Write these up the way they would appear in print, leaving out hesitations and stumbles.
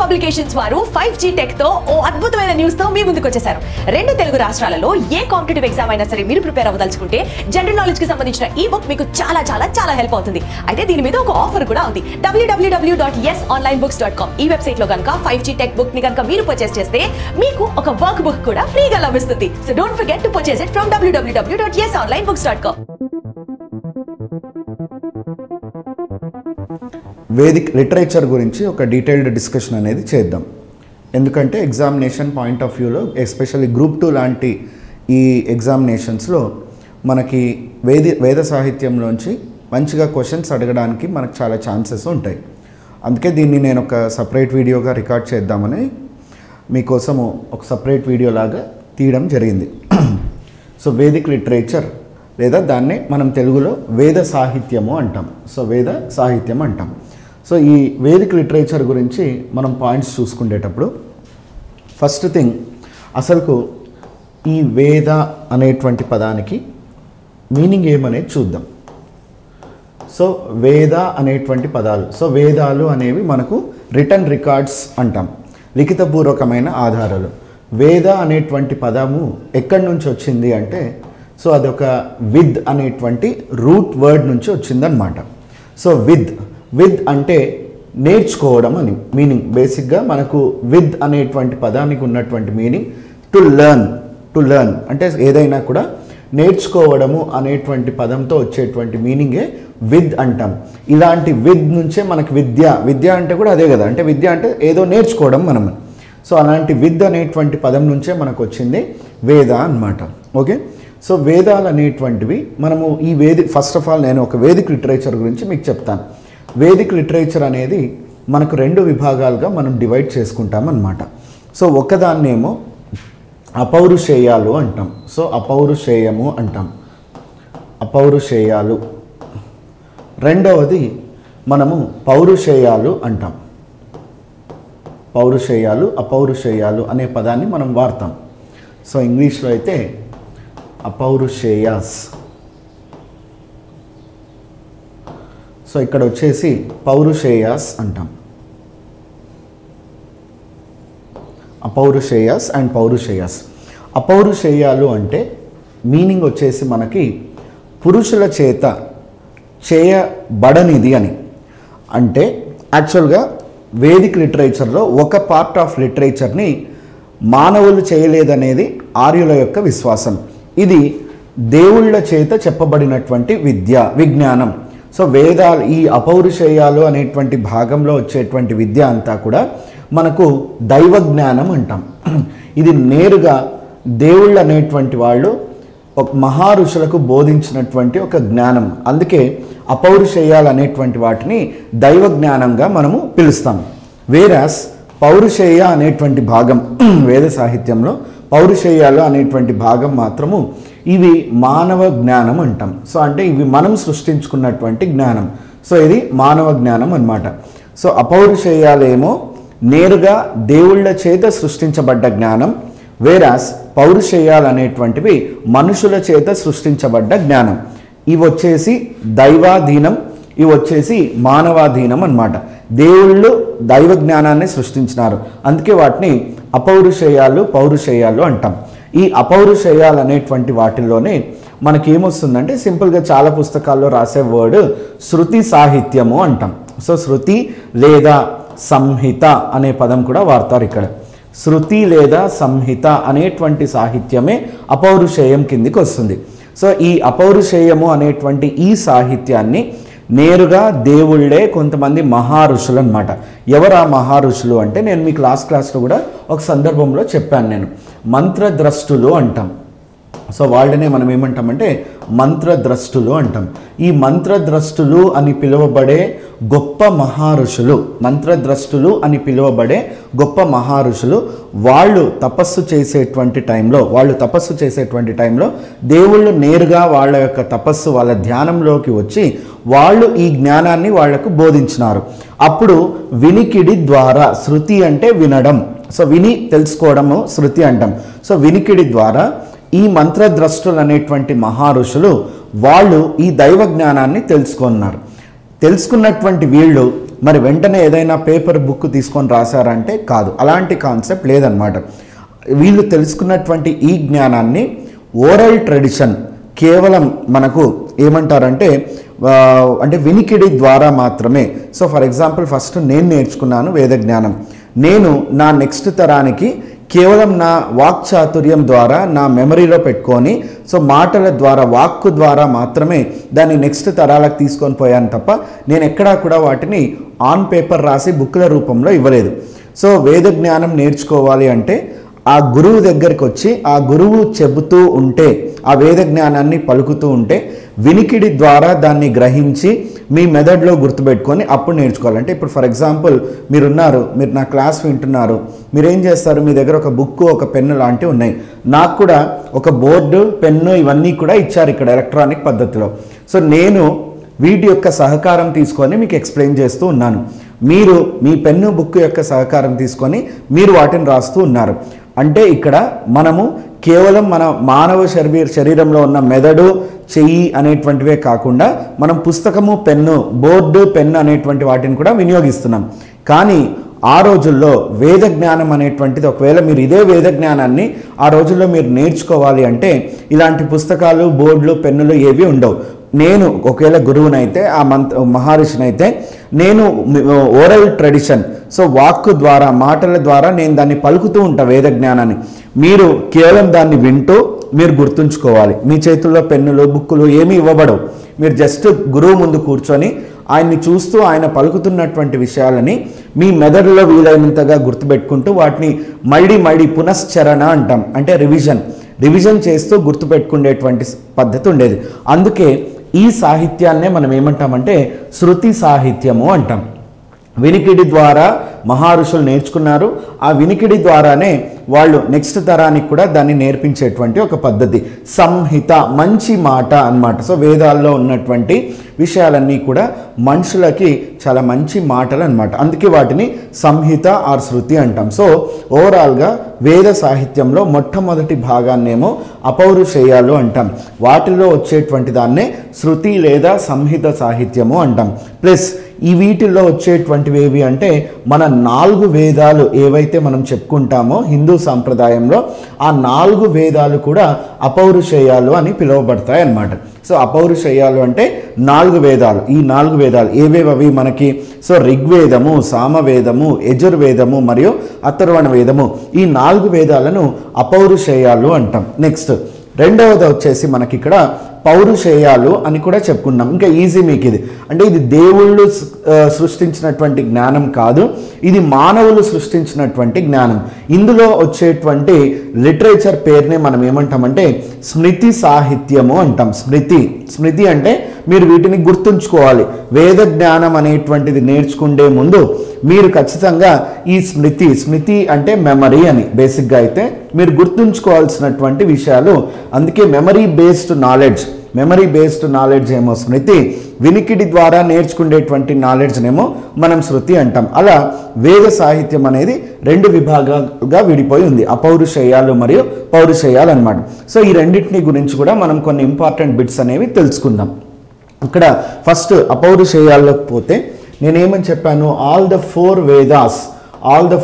Publications వారు 5G tech తో ఓ అద్భుతమైన న్యూస్ తో మీ ముందుకు వచ్చేసారు. రెండు తెలుగు రాష్ట్రాలలో ఏ కాంపిటేటివ్ ఎగ్జామ్ అయినా సరే మీరు ప్రిపేర్ అవ్వదలుచుకుంటే జనరల్ నాలెడ్జ్ కి సంబంధించిన ఈ బుక్ మీకు చాలా హెల్ప్ అవుతుంది. అయితే దీని మీద ఒక ఆఫర్ కూడా ఉంది. www.yesonlinebooks.com ఈ వెబ్సైట్ లో కనుక 5G టెక్ బుక్ ని కనుక మీరు పర్చేస్ చేస్తే మీకు ఒక వర్క్ బుక్ కూడా ఫ్రీగా లభిస్తుంది. So don't forget to purchase it from www.yesonlinebooks.com. Vedic literature గురించి ఒక డీటెయిల్డ్ డిస్కషన్ అనేది చేద్దాం. ఎందుకంటే ఎగ్జామినేషన్ పాయింట్ ఆఫ్ వ్యూలో ఎస్పెషల్లీ గ్రూప్ 2 లాంటి ఈ ఎగ్జామినేషన్స్లో మనకి వేద సాహిత్యంలోంచి మంచిగా క్వశ్చన్స్ అడగడానికి మనకు చాలా ఛాన్సెస్ ఉంటాయి. అందుకే దీన్ని నేను ఒక సపరేట్ వీడియోగా రికార్డ్ చేద్దామని మీకోసము ఒక సపరేట్ వీడియో లాగా తీయడం జరిగింది. సో వేదిక్ లిటరేచర్ లేదా దాన్నే మనం తెలుగులో వేద సాహిత్యము అంటాం. సో వేద సాహిత్యం అంటాం. సో ఈ వేదిక్ లిటరేచర్ గురించి మనం పాయింట్స్ చూసుకునేటప్పుడు ఫస్ట్ థింగ్ అసలుకు ఈ వేద అనేటువంటి పదానికి మీనింగ్ ఏమనేది చూద్దాం. సో వేద అనేటువంటి పదాలు, సో వేదాలు అనేవి మనకు రిటర్న్ రికార్డ్స్ అంటాం, లిఖితపూర్వకమైన ఆధారాలు. వేద అనేటువంటి పదము ఎక్కడి నుంచి వచ్చింది అంటే సో అదొక విద్ అనేటువంటి రూట్ వర్డ్ నుంచి వచ్చిందనమాట. సో విద్ అంటే నేర్చుకోవడం అని మీనింగ్. బేసిక్గా మనకు విద్ అనేటువంటి పదానికి ఉన్నటువంటి మీనింగ్ టు లెర్న్ అంటే ఏదైనా కూడా నేర్చుకోవడము అనేటువంటి పదంతో వచ్చేటువంటి మీనింగే విద్ అంటాం. ఇలాంటి విద్ నుంచే మనకి విద్య అంటే కూడా అదే కదా, అంటే విద్య అంటే ఏదో నేర్చుకోవడం మనం. సో అలాంటి విద్ అనేటువంటి పదం నుంచే మనకు వచ్చింది వేద అన్నమాట. ఓకే, సో వేదాలు అనేటువంటివి మనము ఈ ఫస్ట్ ఆఫ్ ఆల్ నేను ఒక వేదిక్ లిటరేచర్ గురించి మీకు చెప్తాను. వేదిక్ లిటరేచర్ అనేది మనకు 2 విభాగాలుగా మనం డివైడ్ చేసుకుంటాం అన్నమాట. సో ఒకదాన్నేమో అపౌరుషేయాలు అంటాం. సో అపౌరుషేయము అంటాం, అపౌరుషేయాలు. రెండవది మనము పౌరుషేయాలు అంటాం. పౌరుషేయాలు అపౌరుషేయాలు అనే పదాన్ని మనం వాడతాం. సో ఇంగ్లీష్లో అయితే అపౌరుషేయాస్. సో ఇక్కడ వచ్చేసి పౌరుషేయాస్ అంటాం. అపౌరుషేయాస్ అండ్ పౌరుషేయాస్. అపౌరుషేయాలు అంటే మీనింగ్ వచ్చేసి మనకి పురుషుల చేత చేయబడనిది అని. అంటే యాక్చువల్గా వేదిక్ లిటరేచర్లో ఒక పార్ట్ ఆఫ్ లిటరేచర్ని మానవులు చేయలేదనేది ఆర్యుల యొక్క విశ్వాసం. ఇది దేవుళ్ళ చేత చెప్పబడినటువంటి విజ్ఞానం. సో వేదాలు, ఈ అపౌరుషేయాలు అనేటువంటి భాగంలో వచ్చేటువంటి విద్య అంతా కూడా మనకు దైవ జ్ఞానం అంటాం. ఇది నేరుగా దేవుళ్ళు అనేటువంటి వాళ్ళు ఒక మహారుషులకు బోధించినటువంటి ఒక జ్ఞానం. అందుకే అపౌరుషేయాలు అనేటువంటి వాటిని దైవ జ్ఞానంగా మనము పిలుస్తాం. వేరాస్ పౌరుషేయ అనేటువంటి భాగం వేద సాహిత్యంలో పౌరుషేయాలు అనేటువంటి భాగం మాత్రము ఇవి మానవ జ్ఞానం అంటాం. సో అంటే ఇవి మనం సృష్టించుకున్నటువంటి జ్ఞానం. సో ఇది మానవ జ్ఞానం అన్నమాట. సో అపౌరుషేయాలేమో నేరుగా దేవుళ్ళ చేత సృష్టించబడ్డ జ్ఞానం, వేరాస్ పౌరుషేయాలు అనేటువంటివి మనుషుల చేత సృష్టించబడ్డ జ్ఞానం. ఇవి వచ్చేసి దైవాధీనం, ఇవి వచ్చేసి మానవాధీనం అన్నమాట. దేవుళ్ళు దైవ జ్ఞానాన్ని సృష్టించినారు, అందుకే వాటిని అపౌరుషేయాలు పౌరుషేయాలు అంటాం. ఈ అపౌరుషేయాలు అనేటువంటి వాటిల్లోనే మనకేమొస్తుందంటే సింపుల్గా చాలా పుస్తకాల్లో రాసే వర్డ్ శృతి సాహిత్యము అంటాం. సో శృతి లేదా సంహిత అనే పదం కూడా వాడతారు ఇక్కడ. శృతి లేదా సంహిత అనేటువంటి సాహిత్యమే అపౌరుషేయం కిందికి వస్తుంది. సో ఈ అపౌరుషేయము అనేటువంటి ఈ సాహిత్యాన్ని నేరుగా దేవుళ్ళే కొంతమంది మహారుషులు అన్నమాట. ఎవరు ఆ మహారుషులు అంటే నేను మీకు క్లాస్లో కూడా ఒక సందర్భంలో చెప్పాను. నేను మంత్రద్రష్టులు అంటాం. సో వాళ్ళనే మనం ఏమంటామంటే మంత్రద్రష్టులు అంటాం. ఈ మంత్రద్రష్టులు అని పిలువబడే గొప్ప మహారుషులు, మంత్రద్రష్టులు అని పిలువబడే గొప్ప మహారుషులు వాళ్ళు తపస్సు చేసేటువంటి టైంలో దేవుళ్ళు నేరుగా వాళ్ళ యొక్క తపస్సు, వాళ్ళ ధ్యానంలోకి వచ్చి వాళ్ళు ఈ జ్ఞానాన్ని వాళ్లకు బోధించినారు. అప్పుడు వినికిడి ద్వారా, శృతి అంటే వినడం, సో విని తెలుసుకోవడము శృతి అంటాం. సో వినికిడి ద్వారా ఈ మంత్రద్రష్టులు అనేటువంటి మహారుషులు వాళ్ళు ఈ దైవ జ్ఞానాన్ని తెలుసుకున్నారు. తెలుసుకున్నటువంటి వీళ్ళు మరి వెంటనే ఏదైనా పేపర్ బుక్ తీసుకొని రాశారంటే కాదు, అలాంటి కాన్సెప్ట్ లేదనమాట. వీళ్ళు తెలుసుకున్నటువంటి ఈ జ్ఞానాన్ని ఓరల్ ట్రెడిషన్ కేవలం మనకు ఏమంటారంటే అంటే వినికిడి ద్వారా మాత్రమే. సో ఫర్ ఎగ్జాంపుల్ ఫస్ట్ నేను నేర్చుకున్నాను వేద జ్ఞానం, నేను నా నెక్స్ట్ తరానికి కేవలం నా వాక్చాతుర్యం ద్వారా నా మెమరీలో పెట్టుకొని సో మాటల ద్వారా వాక్కు ద్వారా మాత్రమే దాన్ని నెక్స్ట్ తరాలకు తీసుకొని పోయాను తప్ప నేను ఎక్కడా కూడా వాటిని ఆన్ పేపర్ రాసి బుక్ల రూపంలో ఇవ్వలేదు. సో వేద జ్ఞానం నేర్చుకోవాలి అంటే ఆ గురువు దగ్గరికి వచ్చి ఆ గురువు చెబుతూ ఉంటే ఆ వేద జ్ఞానాన్ని పలుకుతూ ఉంటే వినికిడి ద్వారా దాన్ని గ్రహించి మీ మెదడులో గుర్తుపెట్టుకొని అప్పుడు నేర్చుకోవాలంటే ఇప్పుడు ఫర్ ఎగ్జాంపుల్ మీరు నా క్లాస్ వింటున్నారు, మీరేం చేస్తారు, మీ దగ్గర ఒక బుక్ ఒక పెన్ను లాంటివి ఉన్నాయి, నాకు కూడా ఒక బోర్డు పెన్ను ఇవన్నీ కూడా ఇచ్చారు ఇక్కడ ఎలక్ట్రానిక్ పద్ధతిలో. సో నేను వీటి యొక్క సహకారం తీసుకొని మీకు ఎక్స్ప్లెయిన్ చేస్తూ ఉన్నాను, మీరు మీ పెన్ను బుక్ యొక్క సహకారం తీసుకొని మీరు వాటిని రాస్తూ ఉన్నారు. అంటే ఇక్కడ మనము కేవలం మన మానవ శరీరంలో ఉన్న మెదడు చెయ్యి అనేటువంటివే కాకుండా మనం పుస్తకము పెన్ను బోర్డు పెన్ను అనేటువంటి వాటిని కూడా వినియోగిస్తున్నాం. కానీ ఆ రోజుల్లో వేద జ్ఞానం అనేటువంటిది ఒకవేళ మీరు ఇదే వేద జ్ఞానాన్ని ఆ రోజుల్లో మీరు నేర్చుకోవాలి అంటే ఇలాంటి పుస్తకాలు బోర్డులు పెన్నులు ఏవి ఉండవు. నేను ఒకవేళ గురువునైతే ఆ మహర్షినైతే నేను ఓరల్ ట్రెడిషన్ సో వాక్కు ద్వారా మాటల ద్వారా నేను దాన్ని పలుకుతూ ఉంటా వేద జ్ఞానాన్ని. మీరు కేవలం దాన్ని వింటూ మీరు గుర్తుంచుకోవాలి. మీ చేతుల్లో పెన్నులు బుక్కులు ఏమీ ఇవ్వబడవు. మీరు జస్ట్ గురువు ముందు కూర్చొని ఆయన్ని చూస్తూ ఆయన పలుకుతున్నటువంటి విషయాలని మీ మెదడులో వీలైనంతగా గుర్తుపెట్టుకుంటూ వాటిని మళ్ళీ పునశ్చరణ అంటాం, అంటే రివిజన్ చేస్తూ గుర్తుపెట్టుకునేటువంటి పద్ధతి ఉండేది. అందుకే ఈ సాహిత్యాన్నే మనం ఏమంటామంటే శృతి సాహిత్యము అంటాం. వినికిడి ద్వారా మహర్షులు నేర్చుకున్నారు, ఆ వినికిడి ద్వారానే వాళ్ళు నెక్స్ట్ తరానికి కూడా దాన్ని నేర్పించేటువంటి ఒక పద్ధతి. సంహిత మంచి మాట అన్నమాట. సో వేదాల్లో ఉన్నటువంటి విషయాలన్నీ కూడా మనుషులకి చాలా మంచి మాటలు అన్నమాట. అందుకే వాటిని సంహిత ఆర్ శృతి అంటాం. సో ఓవరాల్గా వేద సాహిత్యంలో మొట్టమొదటి భాగాన్నేమో అపౌరుషేయాలు అంటాం, వాటిలో వచ్చేటువంటి దాన్నే శృతి లేదా సంహిత సాహిత్యము అంటాం. ప్లస్ ఈ వీటిల్లో వచ్చేటువంటివి ఏవి అంటే మన 4 వేదాలు ఏవైతే మనం చెప్పుకుంటామో హిందూ సాంప్రదాయంలో ఆ 4 వేదాలు కూడా అపౌరుషేయాలు అని పిలువబడతాయి అన్నమాట. సో అపౌరుషేయాలు అంటే 4 వేదాలు. ఈ 4 వేదాలు ఏవేవి మనకి? సో ఋగ్వేదము, సామవేదము, యజుర్వేదము మరియు అథర్వణ వేదము, ఈ 4 వేదాలను అపౌరుషేయాలు అంటాం. నెక్స్ట్ రెండవది వచ్చేసి మనకి ఇక్కడ పౌరుషేయాలు అని కూడా చెప్పుకున్నాం. ఇంకా ఈజీ మీకు ఇది, అంటే ఇది దేవుళ్ళు సృష్టించినటువంటి జ్ఞానం కాదు, ఇది మానవులు సృష్టించినటువంటి జ్ఞానం. ఇందులో వచ్చేటువంటి లిటరేచర్ పేరునే మనం ఏమంటామంటే స్మృతి సాహిత్యము అంటాం. స్మృతి అంటే మీరు వీటిని గుర్తుంచుకోవాలి. వేద జ్ఞానం అనేటువంటిది నేర్చుకునే ముందు మీరు ఖచ్చితంగా ఈ స్మృతి అంటే మెమరీ అని బేసిక్గా అయితే మీరు గుర్తుంచుకోవాల్సినటువంటి విషయాలు. అందుకే మెమరీ బేస్డ్ నాలెడ్జ్ ఏమో స్మృతి, వినికిడి ద్వారా నేర్చుకునేటువంటి నాలెడ్జ్నేమో మనం శృతి అంటాం. అలా వేద సాహిత్యం అనేది 2 విభాగాలుగా విడిపోయి ఉంది, అపౌరుషేయాలు మరియు పౌరుషేయాలు అన్నమాట. సో ఈ రెండింటిని గురించి కూడా మనం కొన్ని ఇంపార్టెంట్ బిట్స్ అనేవి తెలుసుకుందాం. ఇక్కడ ఫస్ట్ అపౌరుషేయాల్లోకి పోతే నేనేమని చెప్పాను, all the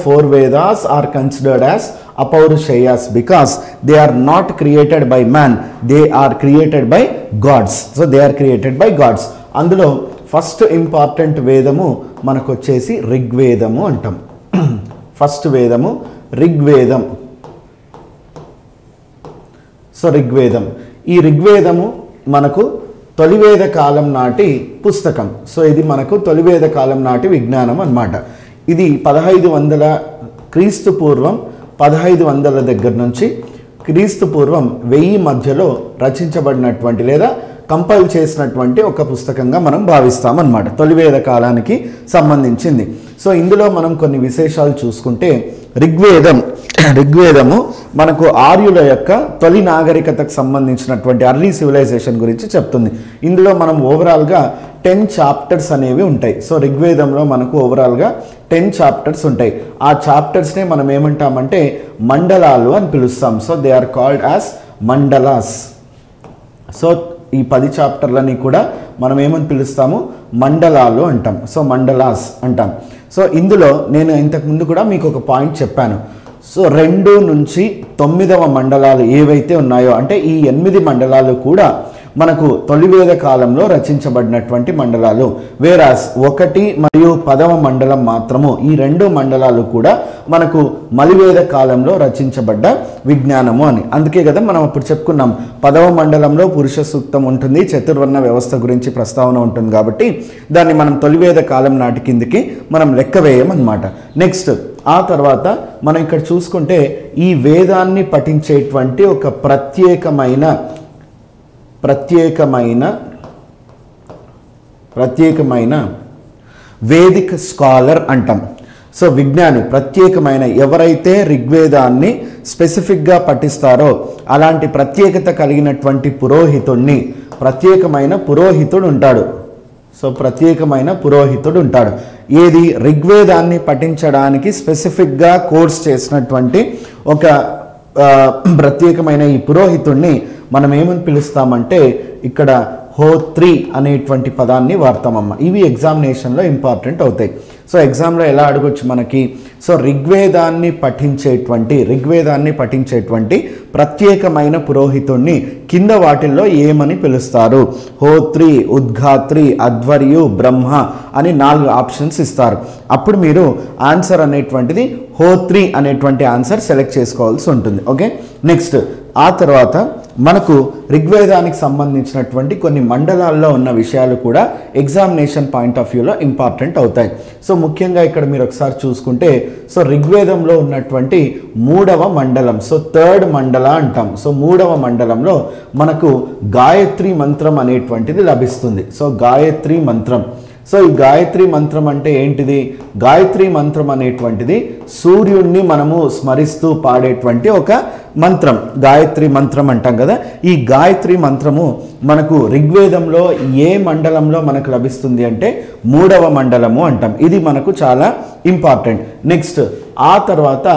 four Vedas are considered as apaurusheyas because they are not created by man, they are created by gods. So they are created by gods. అందులో ఫస్ట్ ఇంపార్టెంట్ వేదము మనకు వచ్చేసి ఋగ్వేదము అంటాం. ఫస్ట్ వేదము ఋగ్వేదం. సో ఋగ్వేదం, ఈ ఋగ్వేదము మనకు తొలివేద కాలం నాటి పుస్తకం. సో ఇది మనకు తొలివేద కాలం నాటి విజ్ఞానం అన్నమాట. ఇది 1500 క్రీస్తు పూర్వం 1500 దగ్గర నుంచి క్రీస్తు పూర్వం 1000 మధ్యలో రచించబడినటువంటి లేదా కంపైల్ చేసినటువంటి ఒక పుస్తకంగా మనం భావిస్తామన్నమాట, తొలివేద కాలానికి సంబంధించింది. సో ఇందులో మనం కొన్ని విశేషాలు చూసుకుంటే ఋగ్వేదము మనకు ఆర్యుల యొక్క తొలి నాగరికతకు సంబంధించినటువంటి అర్లీ సివిలైజేషన్ గురించి చెప్తుంది. ఇందులో మనం ఓవరాల్గా 10 చాప్టర్స్ అనేవి ఉంటాయి. సో ఋగ్వేదంలో మనకు ఓవరాల్గా 10 చాప్టర్స్ ఉంటాయి. ఆ చాప్టర్స్నే మనం ఏమంటామంటే మండలాలు అని పిలుస్తాం. So they are called as mandalas. So ఈ 10 చాప్టర్లని కూడా మనం ఏమని పిలుస్తాము, మండలాలు అంటాం. సో మండలాస్ అంటాం. సో ఇందులో నేను ఇంతకుముందు కూడా మీకు ఒక పాయింట్ చెప్పాను. సో 2 నుంచి 9వ మండలాలు ఏవైతే ఉన్నాయో, అంటే ఈ 8 మండలాలు కూడా మనకు తొలివేద కాలంలో రచించబడినటువంటి మండలాలు. వేరాస్ 1 మరియు 10వ మండలం మాత్రము, ఈ 2 మండలాలు కూడా మనకు మలివేద కాలంలో రచించబడ్డ విజ్ఞానము అని. అందుకే కదా మనం అప్పుడు చెప్పుకున్నాం, 10వ మండలంలో పురుష సూక్తం ఉంటుంది, చతుర్వర్ణ వ్యవస్థ గురించి ప్రస్తావన ఉంటుంది. కాబట్టి దాన్ని మనం తొలివేద కాలం నాటి కిందికి మనం లెక్క వేయమన్నమాట. నెక్స్ట్ ఆ తర్వాత మనం ఇక్కడ చూసుకుంటే ఈ వేదాన్ని పఠించేటువంటి ఒక ప్రత్యేకమైన వేదిక స్కాలర్ అంటాం. సో విజ్ఞాని, ప్రత్యేకమైన, ఎవరైతే ఋగ్వేదాన్ని స్పెసిఫిక్గా పఠిస్తారో అలాంటి ప్రత్యేకత కలిగినటువంటి పురోహితుడిని, ప్రత్యేకమైన పురోహితుడు ఉంటాడు. సో ప్రత్యేకమైన పురోహితుడు ఉంటాడు. ఏది, ఋగ్వేదాన్ని పఠించడానికి స్పెసిఫిక్గా కోర్స్ చేసినటువంటి ఒక ప్రత్యేకమైన ఈ పురోహితుడిని మనం ఏమని పిలుస్తామంటే ఇక్కడ హోత్రి అనేటువంటి పదాన్ని వాడతామమ్మ. ఇవి ఎగ్జామినేషన్లో ఇంపార్టెంట్ అవుతాయి. సో ఎగ్జామ్లో ఎలా అడగొచ్చు మనకి, సో ఋగ్వేదాన్ని పఠించేటువంటి ప్రత్యేకమైన పురోహితుడిని కింద వాటిల్లో ఏమని పిలుస్తారు? హోత్రి, ఉద్ఘాత్రి, అధ్వర్యు, బ్రహ్మ అని 4 ఆప్షన్స్ ఇస్తారు. అప్పుడు మీరు ఆన్సర్ అనేటువంటిది హోత్రి అనేటువంటి ఆన్సర్ సెలెక్ట్ చేసుకోవాల్సి ఉంటుంది. ఓకే, నెక్స్ట్ ఆ తర్వాత మనకు ఋగ్వేదానికి సంబంధించినటువంటి కొన్ని మండలాల్లో ఉన్న విషయాలు కూడా ఎగ్జామినేషన్ పాయింట్ ఆఫ్ వ్యూలో ఇంపార్టెంట్ అవుతాయి. సో ముఖ్యంగా ఇక్కడ మీరు ఒకసారి చూసుకుంటే, సో ఋగ్వేదంలో ఉన్నటువంటి 3వ మండలం, సో 3rd మండల అంటాం. సో 3వ మండలంలో మనకు గాయత్రి మంత్రం అనేటువంటిది లభిస్తుంది. సో గాయత్రి మంత్రం. సో ఈ గాయత్రి మంత్రం అంటే ఏంటిది? గాయత్రి మంత్రం అనేటువంటిది సూర్యుణ్ణి మనము స్మరిస్తూ పాడేటువంటి ఒక మంత్రం, గాయత్రి మంత్రం అంటాం కదా. ఈ గాయత్రి మంత్రము మనకు ఋగ్వేదంలో ఏ మండలంలో మనకు లభిస్తుంది అంటే 3వ మండలము అంటాం. ఇది మనకు చాలా ఇంపార్టెంట్. నెక్స్ట్ ఆ తర్వాత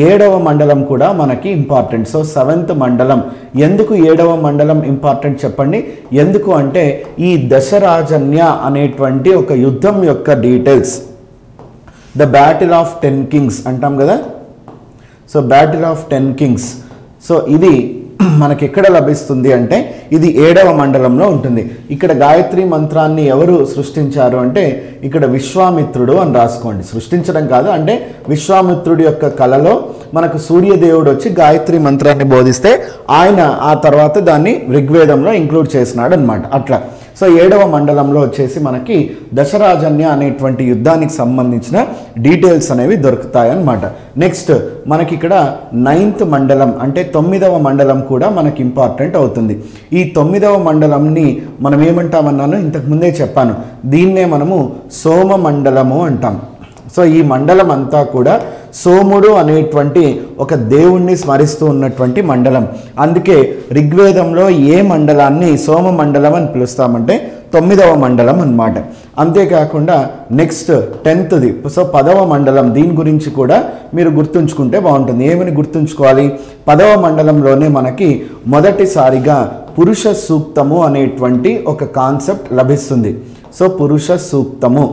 7వ మండలం కూడా మనకి ఇంపార్టెంట్. సో 7th మండలం. ఎందుకు 7వ మండలం ఇంపార్టెంట్ చెప్పండి? ఎందుకు అంటే ఈ దశరాజన్య అనేటువంటి ఒక యుద్ధం యొక్క details, the battle of 10 kings అంటాం కదా. So battle of 10 kings. So ఇది మనకి ఎక్కడ లభిస్తుంది అంటే ఇది 7వ మండలంలో ఉంటుంది. ఇక్కడ గాయత్రి మంత్రాన్ని ఎవరు సృష్టించారు అంటే ఇక్కడ విశ్వామిత్రుడు అని రాసుకోండి. సృష్టించడం కాదు, అంటే విశ్వామిత్రుడి యొక్క కళలో మనకు సూర్యదేవుడు వచ్చి గాయత్రి మంత్రాన్ని బోధిస్తే ఆయన ఆ తర్వాత దాన్ని ఋగ్వేదంలో ఇంక్లూడ్ చేసినాడు అనమాట. అట్లా సో 7వ మండలంలో వచ్చేసి మనకి దశరాజన్య అనేటువంటి యుద్ధానికి సంబంధించిన డీటెయిల్స్ అనేవి దొరుకుతాయన్నమాట. నెక్స్ట్ మనకి ఇక్కడ 9th మండలం అంటే 9వ మండలం కూడా మనకి ఇంపార్టెంట్ అవుతుంది. ఈ 9వ మండలంని మనం ఏమంటామన్నాను ఇంతకుముందే చెప్పాను, దీన్నే మనము సోమ మండలము అంటాం. సో ఈ మండలం అంతా కూడా సోముడు అనేటువంటి ఒక దేవుణ్ణి స్మరిస్తూ ఉన్నటువంటి మండలం. అందుకే ఋగ్వేదంలో ఏ మండలాన్ని సోమ మండలం అని పిలుస్తామంటే 9వ మండలం అన్నమాట. అంతేకాకుండా నెక్స్ట్ 10th, సో 10వ మండలం, దీని గురించి కూడా మీరు గుర్తుంచుకుంటే బాగుంటుంది. ఏమని గుర్తుంచుకోవాలి? 10వ మండలంలోనే మనకి మొదటిసారిగా పురుష సూక్తము అనేటువంటి ఒక కాన్సెప్ట్ లభిస్తుంది. సో పురుష సూక్తము,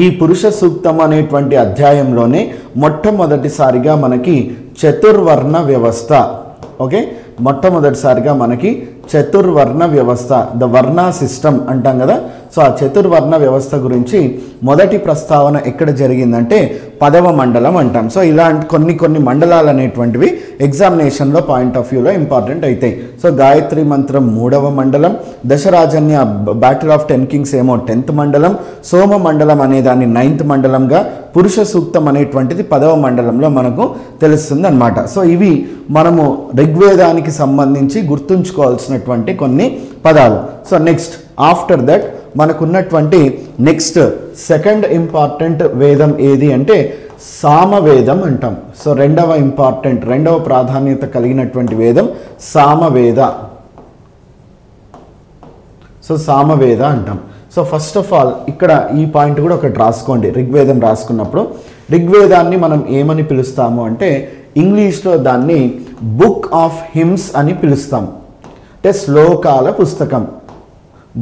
ఈ పురుష సూక్తం అనేటువంటి అధ్యాయంలోనే మొట్టమొదటిసారిగా మనకి చతుర్వర్ణ వ్యవస్థ, ఓకే, మొట్టమొదటిసారిగా మనకి చతుర్వర్ణ వ్యవస్థ, ద వర్ణ సిస్టమ్ అంటాం కదా. సో ఆ చతుర్వర్ణ వ్యవస్థ గురించి మొదటి ప్రస్తావన ఎక్కడ జరిగిందంటే 10వ మండలం అంటాం. సో ఇలాంటి కొన్ని మండలాలు అనేటువంటివి ఎగ్జామినేషన్లో పాయింట్ ఆఫ్ వ్యూలో ఇంపార్టెంట్ అవుతాయి. సో గాయత్రి మంత్రం 3వ మండలం, దశరాజన్య బ్యాటిల్ ఆఫ్ 10 kings ఏమో 10th మండలం, సోమ మండలం అనే దాన్ని 9th మండలంగా, పురుష సూక్తం అనేటువంటిది 10వ మండలంలో మనకు తెలుస్తుంది అనమాట. సో ఇవి మనము ఋగ్వేదానికి సంబంధించి గుర్తుంచుకోవాల్సినటువంటి కొన్ని పదాలు. సో నెక్స్ట్ ఆఫ్టర్ దట్ మనకున్నటువంటి నెక్స్ట్ 2nd ఇంపార్టెంట్ వేదం ఏది అంటే సామవేదం అంటాం. సో రెండవ ప్రాధాన్యత కలిగినటువంటి వేదం సామవేద. సో సామవేద అంటాం. సో ఫస్ట్ ఆఫ్ ఆల్ ఇక్కడ ఈ పాయింట్ కూడా ఒకటి రాసుకోండి. ఋగ్వేదం రాసుకున్నప్పుడు ఋగ్వేదాన్ని మనం ఏమని పిలుస్తాము అంటే ఇంగ్లీష్లో దాన్ని బుక్ ఆఫ్ హిమ్స్ అని పిలుస్తాం. అంటే శ్లోకాల పుస్తకం,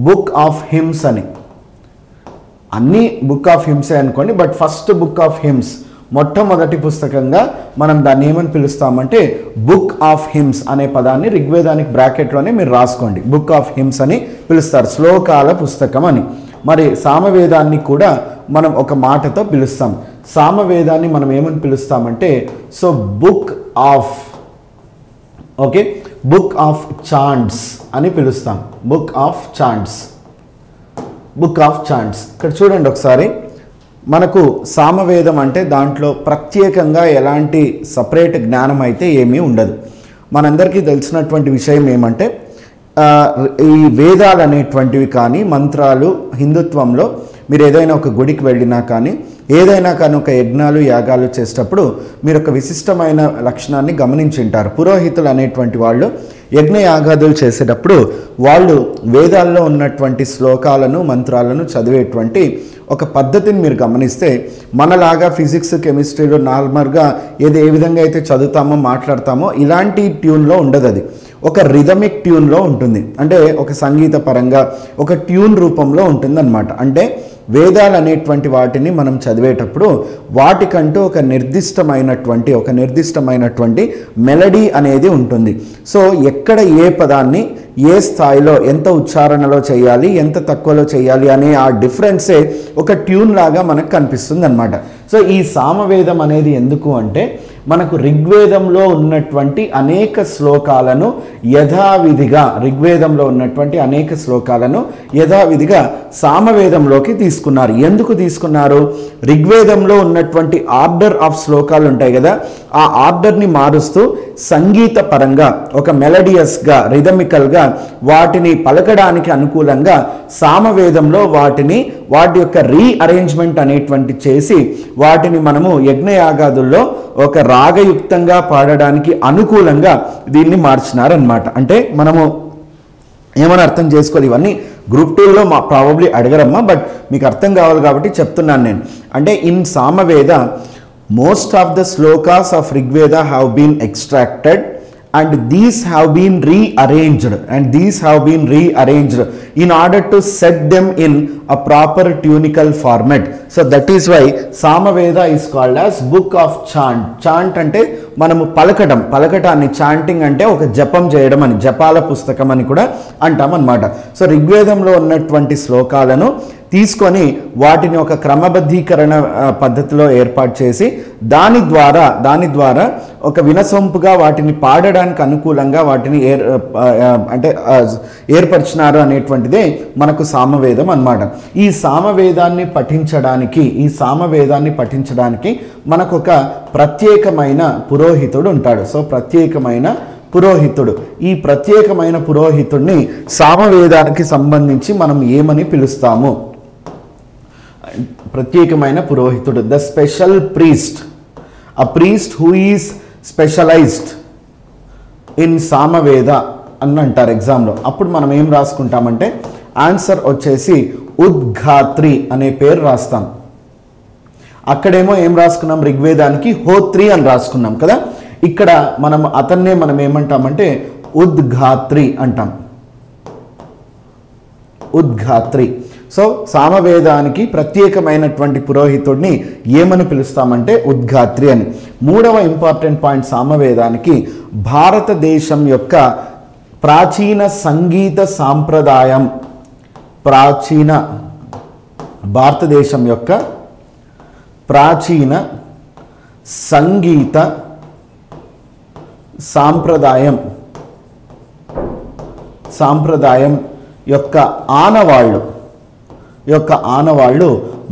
బుక్ ఆఫ్ హిమ్స్ అని. అన్ని బుక్ ఆఫ్ హిమ్సే అనుకోండి, but first book of hymns, మొట్టమొదటి పుస్తకంగా మనం దాన్ని ఏమని పిలుస్తామంటే బుక్ ఆఫ్ హిమ్స్ అనే పదాన్ని ఋగ్వేదానికి బ్రాకెట్లోనే మీరు రాసుకోండి. బుక్ ఆఫ్ హిమ్స్ అని పిలుస్తారు, శ్లోకాల పుస్తకం అని. మరి సామవేదాన్ని కూడా మనం ఒక మాటతో పిలుస్తాం. సామవేదాన్ని మనం ఏమని పిలుస్తామంటే so book of, okay, book of chants అని పిలుస్తాం. Book of chants, book of chants. ఇక్కడ చూడండి ఒకసారి, మనకు సామవేదం అంటే దాంట్లో ప్రత్యేకంగా ఎలాంటి సపరేట్ జ్ఞానం అయితే ఏమీ ఉండదు. మనందరికీ తెలిసినటువంటి విషయం ఏమంటే ఈ వేదాలు అనేటువంటివి కానీ మంత్రాలు, హిందుత్వంలో మీరు ఏదైనా ఒక గుడికి వెళ్ళినా కానీ ఏదైనా కానీ ఒక యజ్ఞాలు యాగాలు చేసేటప్పుడు మీరు ఒక విశిష్టమైన లక్షణాన్ని గమనించుంటారు. పురోహితులు అనేటువంటి వాళ్ళు యజ్ఞ యాగాదులు చేసేటప్పుడు వాళ్ళు వేదాల్లో ఉన్నటువంటి శ్లోకాలను మంత్రాలను చదివేటువంటి ఒక పద్ధతిని మీరు గమనిస్తే మనలాగా ఫిజిక్స్ కెమిస్ట్రీలో నార్మల్గా ఏ విధంగా అయితే చదువుతామో మాట్లాడతామో ఇలాంటి ట్యూన్లో ఉండదు. అది ఒక రిథమిక్ ట్యూన్లో ఉంటుంది, అంటే ఒక సంగీత పరంగా ఒక ట్యూన్ రూపంలో ఉంటుందన్నమాట. అంటే వేదాలు అనేటువంటి వాటిని మనం చదివేటప్పుడు వాటికంటూ ఒక నిర్దిష్టమైనటువంటి మెలడీ అనేది ఉంటుంది. సో ఎక్కడ ఏ పదాన్ని ఏ స్థాయిలో ఎంత ఉచ్చారణలో చేయాలి, ఎంత తక్కువలో చేయాలి అనే ఆ డిఫరెన్సే ఒక ట్యూన్ లాగా మనకు కనిపిస్తుంది అన్నమాట. సో ఈ సామవేదం అనేది ఎందుకు అంటే మనకు ఋగ్వేదంలో ఉన్నటువంటి అనేక శ్లోకాలను యథావిధిగా సామవేదంలోకి తీసుకున్నారు. ఎందుకు తీసుకున్నారు? ఋగ్వేదంలో ఉన్నటువంటి ఆర్డర్ ఆఫ్ శ్లోకాలు ఉంటాయి కదా, ఆ ఆర్డర్ని మారుస్తూ సంగీత పరంగా ఒక మెలడియస్గా రిథమికల్గా వాటిని పలకడానికి అనుకూలంగా సామవేదంలో వాటి యొక్క రీఅరేంజ్మెంట్ అనేటువంటి చేసి వాటిని మనము యజ్ఞయాగాదుల్లో ఒక రాగయుక్తంగా పాడడానికి అనుకూలంగా దీన్ని మార్చినారనమాట. అంటే మనము ఏమని అర్థం చేసుకోవాలి, ఇవన్నీ గ్రూప్ 2లో ప్రాబబ్లీ అడగరమ్మా, బట్ మీకు అర్థం కావాలి కాబట్టి చెప్తున్నాను నేను. అంటే in Samaveda most of the shlokas of Rigveda have been extracted and these have been rearranged in order to set them in a proper tunical format. So that is why Samaveda is called as book of chant ante మనము పలకటాన్ని chanting అంటే ఒక జపం చేయడం అని, జపాల పుస్తకం అని కూడా అంటాం అన్నమాట. సో ఋగ్వేదంలో ఉన్నటువంటి శ్లోకాలను తీసుకొని వాటిని ఒక క్రమబద్ధీకరణ పద్ధతిలో ఏర్పాటు చేసి దాని ద్వారా ఒక వినసొంపుగా వాటిని పాడడానికి అనుకూలంగా వాటిని ఏర్పరిచినారు అనేటువంటిదే మనకు సామవేదం అన్నమాట. ఈ సామవేదాన్ని పఠించడానికి మనకు ఒక ప్రత్యేకమైన పురోహితుడు ఉంటాడు. సో ఈ ప్రత్యేకమైన పురోహితుడిని సామవేదానికి సంబంధించి మనం ఏమని పిలుస్తాము? ప్రత్యేకమైన పురోహితుడు, the special priest, a priest who is specialised in Samaveda అని అంటారు ఎగ్జామ్లో. అప్పుడు మనం ఏం రాసుకుంటామంటే ఆన్సర్ వచ్చేసి ఉద్ఘాత్రి అనే పేరు రాస్తాం. అక్కడేమో ఏం రాసుకున్నాం, ఋగ్వేదానికి హోత్రి అని రాసుకున్నాం కదా. ఇక్కడ మనం ఏమంటామంటే ఉద్ఘాత్రి అంటాం, ఉద్ఘాత్రి. సో సామవేదానికి ప్రత్యేకమైనటువంటి పురోహితుడిని ఏమని పిలుస్తామంటే ఉద్ఘాత్రి అని. మూడవ ఇంపార్టెంట్ పాయింట్, సామవేదానికి భారతదేశం యొక్క ప్రాచీన సంగీత సాంప్రదాయం, భారతదేశం యొక్క ప్రాచీన సంగీత సాంప్రదాయం యొక్క ఆనవాళ్ళు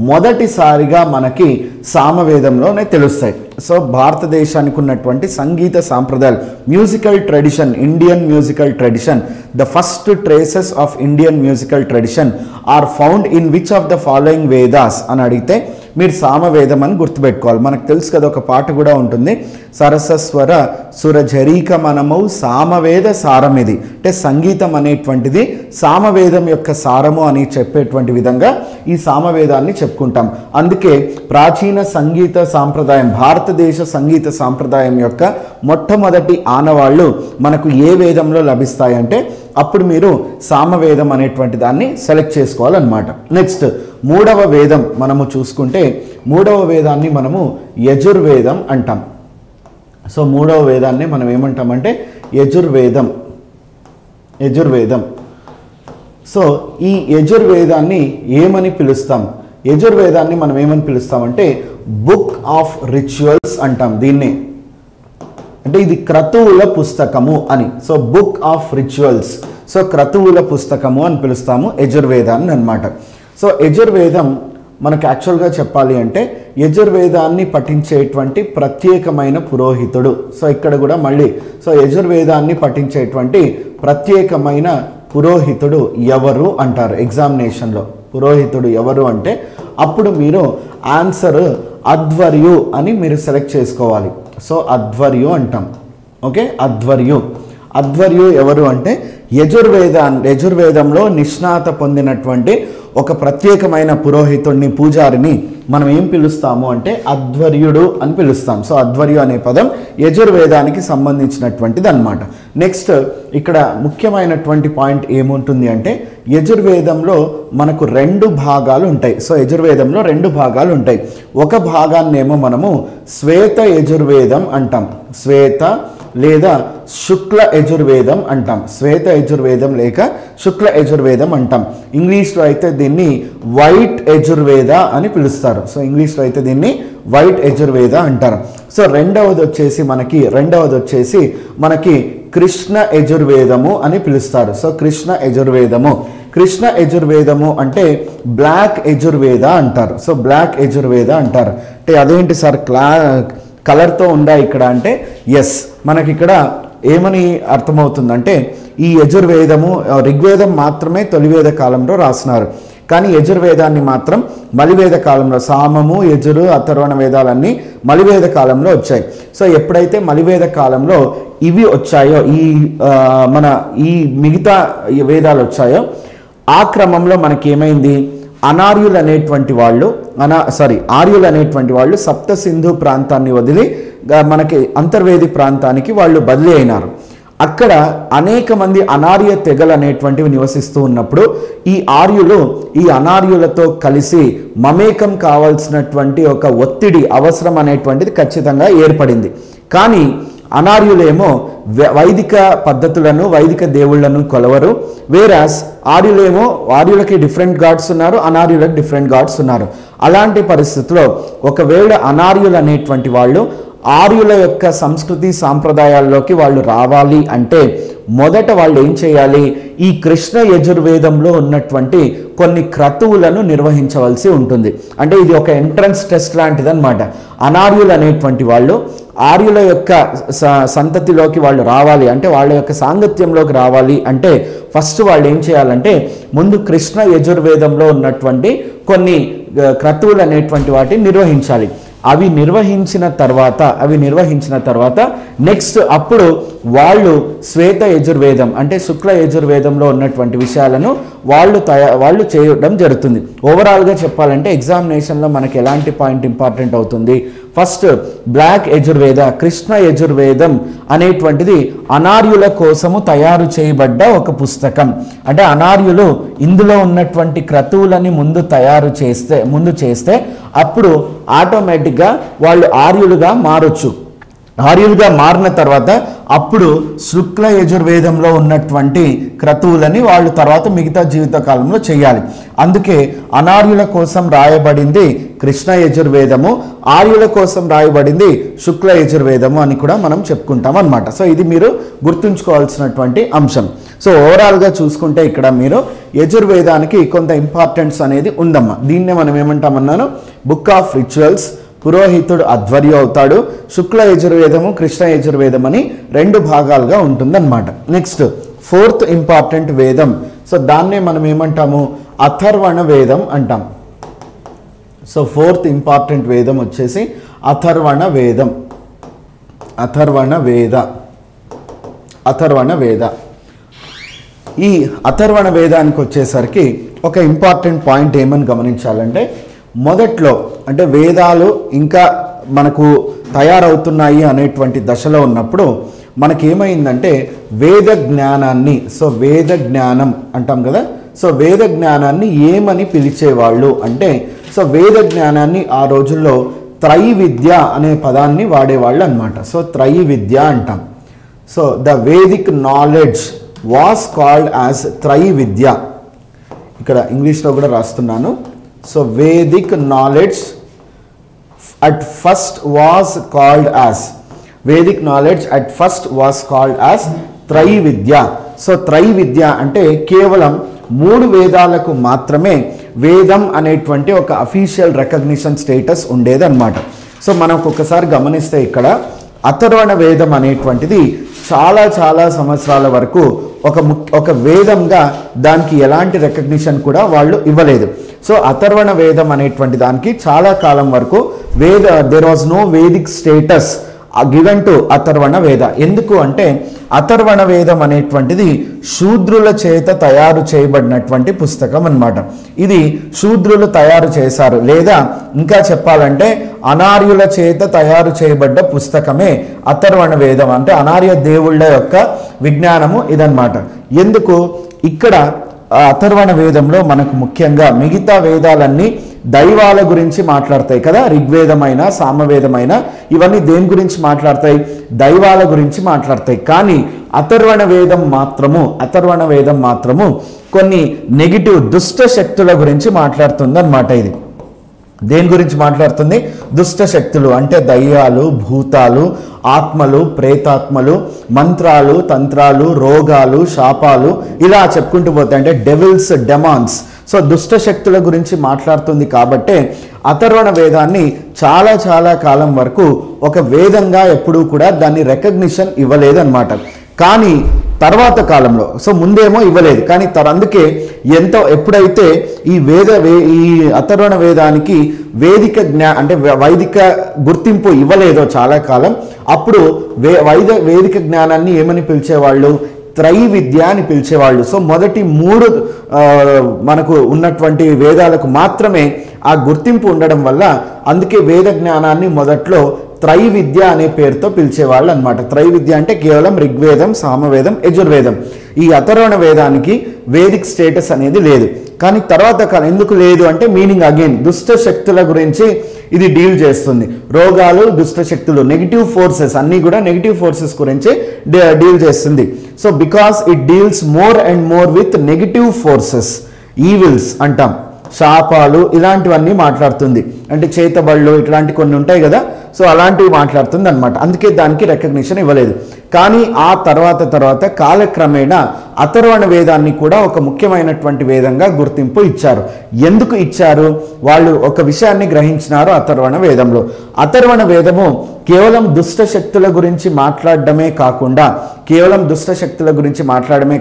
మొదటిసారిగా మనకి సామవేదంలోనే తెలుస్తాయి. సో భారతదేశానికి ఉన్నటువంటి సంగీత సాంప్రదాయాలు, musical tradition, Indian musical tradition, the first traces of Indian musical tradition are found in which of the following Vedas అని అడిగితే మీరు సామవేదం అని గుర్తుపెట్టుకోవాలి. మనకు తెలుసు కదా, ఒక పాట కూడా ఉంటుంది, సరసస్వర సురఝరీక మనమౌ సామవేద సారమిది. అంటే సంగీతం అనేటువంటిది సామవేదం యొక్క సారము అని చెప్పేటువంటి విధంగా ఈ సామవేదాన్ని చెప్పుకుంటాం. అందుకే ప్రాచీన సంగీత సాంప్రదాయం, భారతదేశ సంగీత సాంప్రదాయం యొక్క మొట్టమొదటి ఆనవాళ్ళు మనకు ఏ వేదంలో లభిస్తాయంటే అప్పుడు మీరు సామవేదం అనేటువంటి దాన్ని సెలెక్ట్ చేసుకోవాలన్నమాట. నెక్స్ట్ మూడవ వేదం మనము చూసుకుంటే మూడవ వేదాన్ని మనము యజుర్వేదం అంటాం. సో మూడవ వేదాన్ని మనం ఏమంటామంటే యజుర్వేదం. సో ఈ యజుర్వేదాన్ని ఏమని పిలుస్తాం? యజుర్వేదాన్ని మనం ఏమని పిలుస్తామంటే బుక్ ఆఫ్ రిచువల్స్ అంటాం దీన్ని. అంటే ఇది క్రతువుల పుస్తకము అని. So book of rituals, so క్రతువుల పుస్తకము అని పిలుస్తాము యజుర్వేదాన్ని అన్నమాట. సో యజుర్వేదం మనకు యాక్చువల్గా చెప్పాలి అంటే యజుర్వేదాన్ని పఠించేటువంటి ప్రత్యేకమైన పురోహితుడు. సో ఇక్కడ కూడా మళ్ళీ సో యజుర్వేదాన్ని పఠించేటువంటి ప్రత్యేకమైన పురోహితుడు ఎవరు అంటారు ఎగ్జామినేషన్లో. పురోహితుడు ఎవరు అంటే అప్పుడు మీరు ఆన్సర్ అధ్వర్యు అని మీరు సెలెక్ట్ చేసుకోవాలి. సో అధ్వర్యు అంటాం. ఓకే, అధ్వర్యు ఎవరు అంటే యజుర్వేదంలో నిష్ణాత పొందినటువంటి ఒక ప్రత్యేకమైన పురోహితుడిని, పూజారిని మనం ఏం పిలుస్తాము అంటే అధ్వర్యుడు అని పిలుస్తాం. సో అధ్వర్యు అనే పదం యజుర్వేదానికి సంబంధించినటువంటిది అన్నమాట. నెక్స్ట్ ఇక్కడ ముఖ్యమైనటువంటి పాయింట్ ఏముంటుంది అంటే యజుర్వేదంలో మనకు 2 భాగాలు ఉంటాయి. సో యజుర్వేదంలో 2 భాగాలు ఉంటాయి. ఒక భాగాన్నేమో మనము శ్వేత యజుర్వేదం అంటాం. శ్వేత లేదా శుక్ల యజుర్వేదం అంటాం. శ్వేత యజుర్వేదం లేక శుక్ల యజుర్వేదం అంటాం. ఇంగ్లీష్లో అయితే దీన్ని వైట్ యజుర్వేద అని పిలుస్తారు. సో ఇంగ్లీష్లో అయితే దీన్ని వైట్ యజుర్వేద అంటారు. సో రెండవది వచ్చేసి మనకి కృష్ణ యజుర్వేదము అని పిలుస్తారు. సో కృష్ణ యజుర్వేదము అంటే బ్లాక్ యజుర్వేద అంటారు. సో బ్లాక్ యజుర్వేద అంటారు. అంటే అదేంటి సార్ కలర్తో ఉందా ఇక్కడ అంటే ఎస్, మనకి ఇక్కడ ఏమని అర్థమవుతుందంటే ఈ యజుర్వేదము ఋగ్వేదం మాత్రమే తొలివేద కాలంలో రాసినారు, కానీ యజుర్వేదాన్ని మాత్రం మలివేద కాలంలో, సామము యజురు అథర్వణ వేదాలన్నీ మలివేద కాలంలో వచ్చాయి. సో ఎప్పుడైతే మలివేద కాలంలో ఇవి వచ్చాయో, ఈ మిగతా వేదాలు వచ్చాయో ఆ క్రమంలో మనకేమైంది, ఆర్యులు అనేటువంటి వాళ్ళు సప్త సింధు ప్రాంతాన్ని వదిలి మనకి అంతర్వేది ప్రాంతానికి వాళ్ళు బదిలీ అయినారు. అక్కడ అనేక మంది అనార్య తెగలు అనేటువంటివి నివసిస్తూ ఉన్నప్పుడు ఈ అనార్యులతో కలిసి మమేకం కావాల్సినటువంటి ఒక ఒత్తిడి అవసరం అనేటువంటిది ఖచ్చితంగా ఏర్పడింది. కానీ అనార్యులేమో వైదిక పద్ధతులను, వైదిక దేవుళ్లను కొలవరు. వేరాస్ ఆర్యులకి డిఫరెంట్ గాడ్స్ ఉన్నారు, అనార్యులకు డిఫరెంట్ గాడ్స్ ఉన్నారు. అలాంటి పరిస్థితుల్లో ఒకవేళ అనార్యులు అనేటువంటి వాళ్ళు ఆర్యుల యొక్క సంస్కృతి సాంప్రదాయాల్లోకి వాళ్ళు రావాలి అంటే మొదట వాళ్ళు ఏం చేయాలి, ఈ కృష్ణ యజుర్వేదంలో ఉన్నటువంటి కొన్ని క్రతువులను నిర్వహించవలసి ఉంటుంది. అంటే ఇది ఒక ఎంట్రన్స్ టెస్ట్ లాంటిది అనమాట. అనార్యులు అనేటువంటి వాళ్ళు ఆర్యుల యొక్క సంతతిలోకి వాళ్ళు రావాలి అంటే, వాళ్ళ యొక్క సాంగత్యంలోకి రావాలి అంటే ఫస్ట్ వాళ్ళు ఏం చేయాలంటే ముందు కృష్ణ యజుర్వేదంలో ఉన్నటువంటి కొన్ని క్రతువులు అనేటువంటి వాటిని నిర్వహించాలి. అవి నిర్వహించిన తర్వాత నెక్స్ట్ అప్పుడు వాళ్ళు శ్వేత యజుర్వేదం అంటే శుక్ల యజుర్వేదంలో ఉన్నటువంటి విషయాలను వాళ్ళు చేయడం జరుగుతుంది. ఓవరాల్గా చెప్పాలంటే ఎగ్జామినేషన్లో మనకి ఎలాంటి పాయింట్ ఇంపార్టెంట్ అవుతుంది, ఫస్ట్ బ్లాక్ యజుర్వేద, కృష్ణ యజుర్వేదం అనేటువంటిది అనార్యుల కోసము తయారు చేయబడ్డ ఒక పుస్తకం. అంటే అనార్యులు ఇందులో ఉన్నటువంటి క్రతువులని ముందు చేస్తే అప్పుడు ఆటోమేటిక్గా వాళ్ళు ఆర్యులుగా మారొచ్చు. ఆర్యులుగా మారిన తర్వాత అప్పుడు శుక్ల యజుర్వేదంలో ఉన్నటువంటి క్రతువులని వాళ్ళు తర్వాత మిగతా జీవిత కాలంలో చేయాలి. అందుకే అనార్యుల కోసం రాయబడింది కృష్ణ యజుర్వేదము, ఆర్యుల కోసం రాయబడింది శుక్ల యజుర్వేదము అని కూడా మనం చెప్పుకుంటాం అన్నమాట. సో ఇది మీరు గుర్తుంచుకోవాల్సినటువంటి అంశం. సో ఓవరాల్గా చూసుకుంటే ఇక్కడ మీరు యజుర్వేదానికి కొంత ఇంపార్టెన్స్ అనేది ఉందమ్మా. దీన్నే మనం ఏమంటామన్నాను, బుక్ ఆఫ్ రిచువల్స్. పురోహితుడు అధ్వర్యు అవుతాడు. శుక్ల యజుర్వేదము, కృష్ణ యజుర్వేదం అని 2 భాగాలుగా ఉంటుందన్నమాట. నెక్స్ట్ 4th ఇంపార్టెంట్ వేదం. సో దాన్నే మనం ఏమంటాము, అథర్వణ వేదం అంటాం. సో 4th ఇంపార్టెంట్ వేదం వచ్చేసి అథర్వణ వేద. ఈ అథర్వణ వేదానికి వచ్చేసరికి ఒక ఇంపార్టెంట్ పాయింట్ ఏమని గమనించాలంటే, మొదట్లో అంటే వేదాలు ఇంకా మనకు తయారవుతున్నాయి అనేటువంటి దశలో ఉన్నప్పుడు మనకేమైందంటే వేద జ్ఞానాన్ని, సో వేద జ్ఞానం అంటాం కదా, సో వేద జ్ఞానాన్ని ఏమని పిలిచేవాళ్ళు అంటే, సో వేద జ్ఞానాన్ని ఆ రోజుల్లో త్రైవిద్య అనే పదాన్ని వాడేవాళ్ళు అనమాట. సో త్రైవిద్య అంటాం. So the Vedic knowledge was called as Traividya. ఇక్కడ ఇంగ్లీష్లో కూడా రాస్తున్నాను. So Vedic knowledge at first was called as, Vedic knowledge at first was called as Traividya. So Traividya అంటే కేవలం 3 వేదాలకు మాత్రమే వేదం అనేటువంటి ఒక అఫీషియల్ రికగ్నిషన్ స్టేటస్ ఉండేదన్నమాట. సో మనం ఒకసారి గమనిస్తే ఇక్కడ అథర్వణ వేదం అనేటువంటిది చాలా చాలా సంవత్సరాల వరకు ఒక వేదంగా దానికి ఎలాంటి రికగ్నిషన్ కూడా వాళ్ళు ఇవ్వలేదు. సో అథర్వణ వేదం అనేటువంటి దానికి చాలా కాలం వరకు there was no Vedic status given to Atharvana Veda. ఎందుకు అంటే అథర్వణ వేదం అనేటువంటిది శూద్రుల చేత తయారు చేయబడినటువంటి పుస్తకం అన్నమాట. ఇది శూద్రులు తయారు చేశారు, లేదా ఇంకా చెప్పాలంటే అనార్యుల చేత తయారు చేయబడ్డ పుస్తకమే అథర్వణ వేదం. అంటే అనార్య దేవుళ్ళ యొక్క విజ్ఞానము ఇదన్నమాట. ఎందుకు ఇక్కడ అథర్వణ వేదంలో మనకు ముఖ్యంగా మిగతా వేదాలన్నీ దైవాల గురించి మాట్లాడతాయి కదా, ఋగ్వేదమైన సామవేదమైన ఇవన్నీ దేని గురించి మాట్లాడతాయి? దైవాల గురించి మాట్లాడతాయి. కానీ అథర్వణ వేదం మాత్రము కొన్ని నెగిటివ్ దుష్ట శక్తుల గురించి మాట్లాడుతుంది అన్నమాట. ఇది దేని గురించి మాట్లాడుతుంది? దుష్ట శక్తులు అంటే దయ్యాలు, భూతాలు, ఆత్మలు, ప్రేతాత్మలు, మంత్రాలు, తంత్రాలు, రోగాలు, శాపాలు, ఇలా చెప్పుకుంటూ పోతే అంటే డెవిల్స్, డెమాన్స్. సో దుష్ట శక్తుల గురించి మాట్లాడుతుంది కాబట్టే అథర్వణ వేదాన్ని చాలా చాలా కాలం వరకు ఒక వేదంగా ఎప్పుడూ కూడా దాన్ని రికగ్నిషన్ ఇవ్వలేదన్నమాట. కానీ తర్వాత కాలంలో, సో ముందేమో ఇవ్వలేదు, కానీ అందుకే ఎప్పుడైతే ఈ అథర్వణ వేదానికి వైదిక గుర్తింపు ఇవ్వలేదో చాలా కాలం, అప్పుడు వేదిక జ్ఞానాన్ని ఏమని పిలిచేవాళ్ళు? త్రైవిద్య అని పిలిచేవాళ్ళు. సో మొదటి 3 మనకు ఉన్నటువంటి వేదాలకు మాత్రమే ఆ గుర్తింపు ఉండడం వల్ల అందుకే వేద జ్ఞానాన్ని మొదట్లో త్రైవిద్య అనే పేరుతో పిలిచేవాళ్ళు అనమాట. త్రైవిద్య అంటే కేవలం ఋగ్వేదం, సామవేదం, యజుర్వేదం. ఈ అథర్వణ వేదానికి వేదిక్ స్టేటస్ అనేది లేదు. కానీ తర్వాత కాలం ఎందుకు లేదు అంటే మీనింగ్ అగైన్ దుష్ట శక్తుల గురించి ఇది డీల్ చేస్తుంది. రోగాలు, దుష్ట శక్తులు, నెగిటివ్ ఫోర్సెస్ అన్నీ కూడా నెగిటివ్ ఫోర్సెస్ గురించి డీల్ చేస్తుంది. So because it deals more and more with negative forces, evils అంటాం, శాపాలు, ఇలాంటివన్నీ మాట్లాడుతుంది. అంటే చేతబళ్ళు ఇట్లాంటి కొన్ని ఉంటాయి కదా, సో అలాంటివి మాట్లాడుతుంది అనమాట. అందుకే దానికి రికగ్నిషన్ ఇవ్వలేదు. కానీ ఆ తర్వాత కాలక్రమేణా అథర్వణ వేదాన్ని కూడా ఒక ముఖ్యమైనటువంటి వేదంగా గుర్తింపు ఇచ్చారు. ఎందుకు ఇచ్చారు? వాళ్ళు ఒక విషయాన్ని గ్రహించినారు అథర్వణ వేదంలో. అథర్వణ వేదము కేవలం దుష్ట శక్తుల గురించి మాట్లాడడమే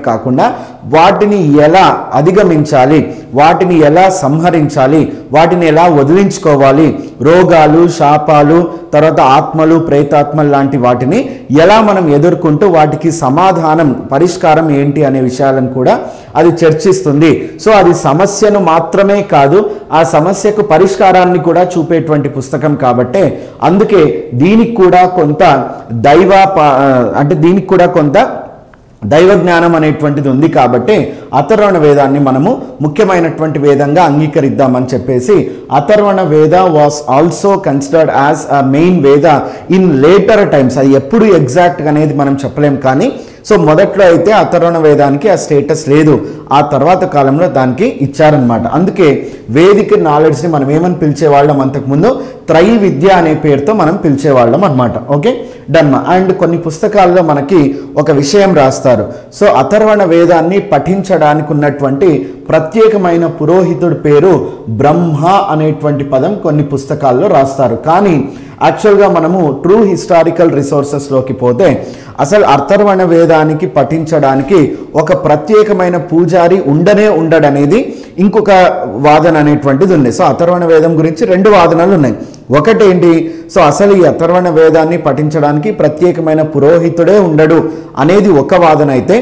కాకుండా వాటిని ఎలా అధిగమించాలి, వాటిని ఎలా సంహరించాలి, వాటిని ఎలా వదిలించుకోవాలి, రోగాలు, శాపాలు, తర్వాత ఆత్మలు, ప్రేతాత్మలు లాంటి వాటిని ఎలా మనం ఎదుర్కొంటూ వాటికి సమాధానం, పరిష్కారం ఏంటి అనే విషయాలను కూడా అది చర్చిస్తుంది. సో అది సమస్యను మాత్రమే కాదు, ఆ సమస్యకు పరిష్కారాన్ని కూడా చూపేటువంటి పుస్తకం కాబట్టే అందుకే దీనికి కూడా కొంత దైవ జ్ఞానం అనేటువంటిది ఉంది. కాబట్టి అథర్వణ వేదాన్ని మనము ముఖ్యమైనటువంటి వేదంగా అంగీకరిద్దామని చెప్పేసి అథర్వణ వేద was also considered as a main వేద ఇన్ లేటర్ టైమ్స్. అది ఎప్పుడు ఎగ్జాక్ట్గా అనేది మనం చెప్పలేం, కానీ సో మొదట్లో అయితే అథర్వణ వేదానికి ఆ స్టేటస్ లేదు, ఆ తర్వాత కాలంలో దానికి ఇచ్చారనమాట. అందుకే వేదిక నాలెడ్జ్ని మనం ఏమని పిలిచేవాళ్ళం? అంతకుముందు త్రైవిద్య అనే పేరుతో మనం పిలిచేవాళ్ళం అనమాట. Okay, done. అండ్ కొన్ని పుస్తకాల్లో మనకి ఒక విషయం రాస్తారు. సో అథర్వణ వేదాన్ని పఠించడానికి ఉన్నటువంటి ప్రత్యేకమైన పురోహితుడి పేరు బ్రహ్మ అనేటువంటి పదం కొన్ని పుస్తకాల్లో రాస్తారు. కానీ యాక్చువల్గా మనము ట్రూ హిస్టారికల్ రిసోర్సెస్లోకి పోతే అసలు అథర్వణ వేదానికి పఠించడానికి ఒక ప్రత్యేకమైన పూజారి ఉండడనేది ఇంకొక వాదన అనేటువంటిది ఉంది. సో అథర్వణ వేదం గురించి 2 వాదనలు ఉన్నాయి. ఒకటేంటి, సో అసలు ఈ అథర్వణ వేదాన్ని పఠించడానికి ప్రత్యేకమైన పురోహితుడే ఉండడు అనేది ఒక వాదన అయితే,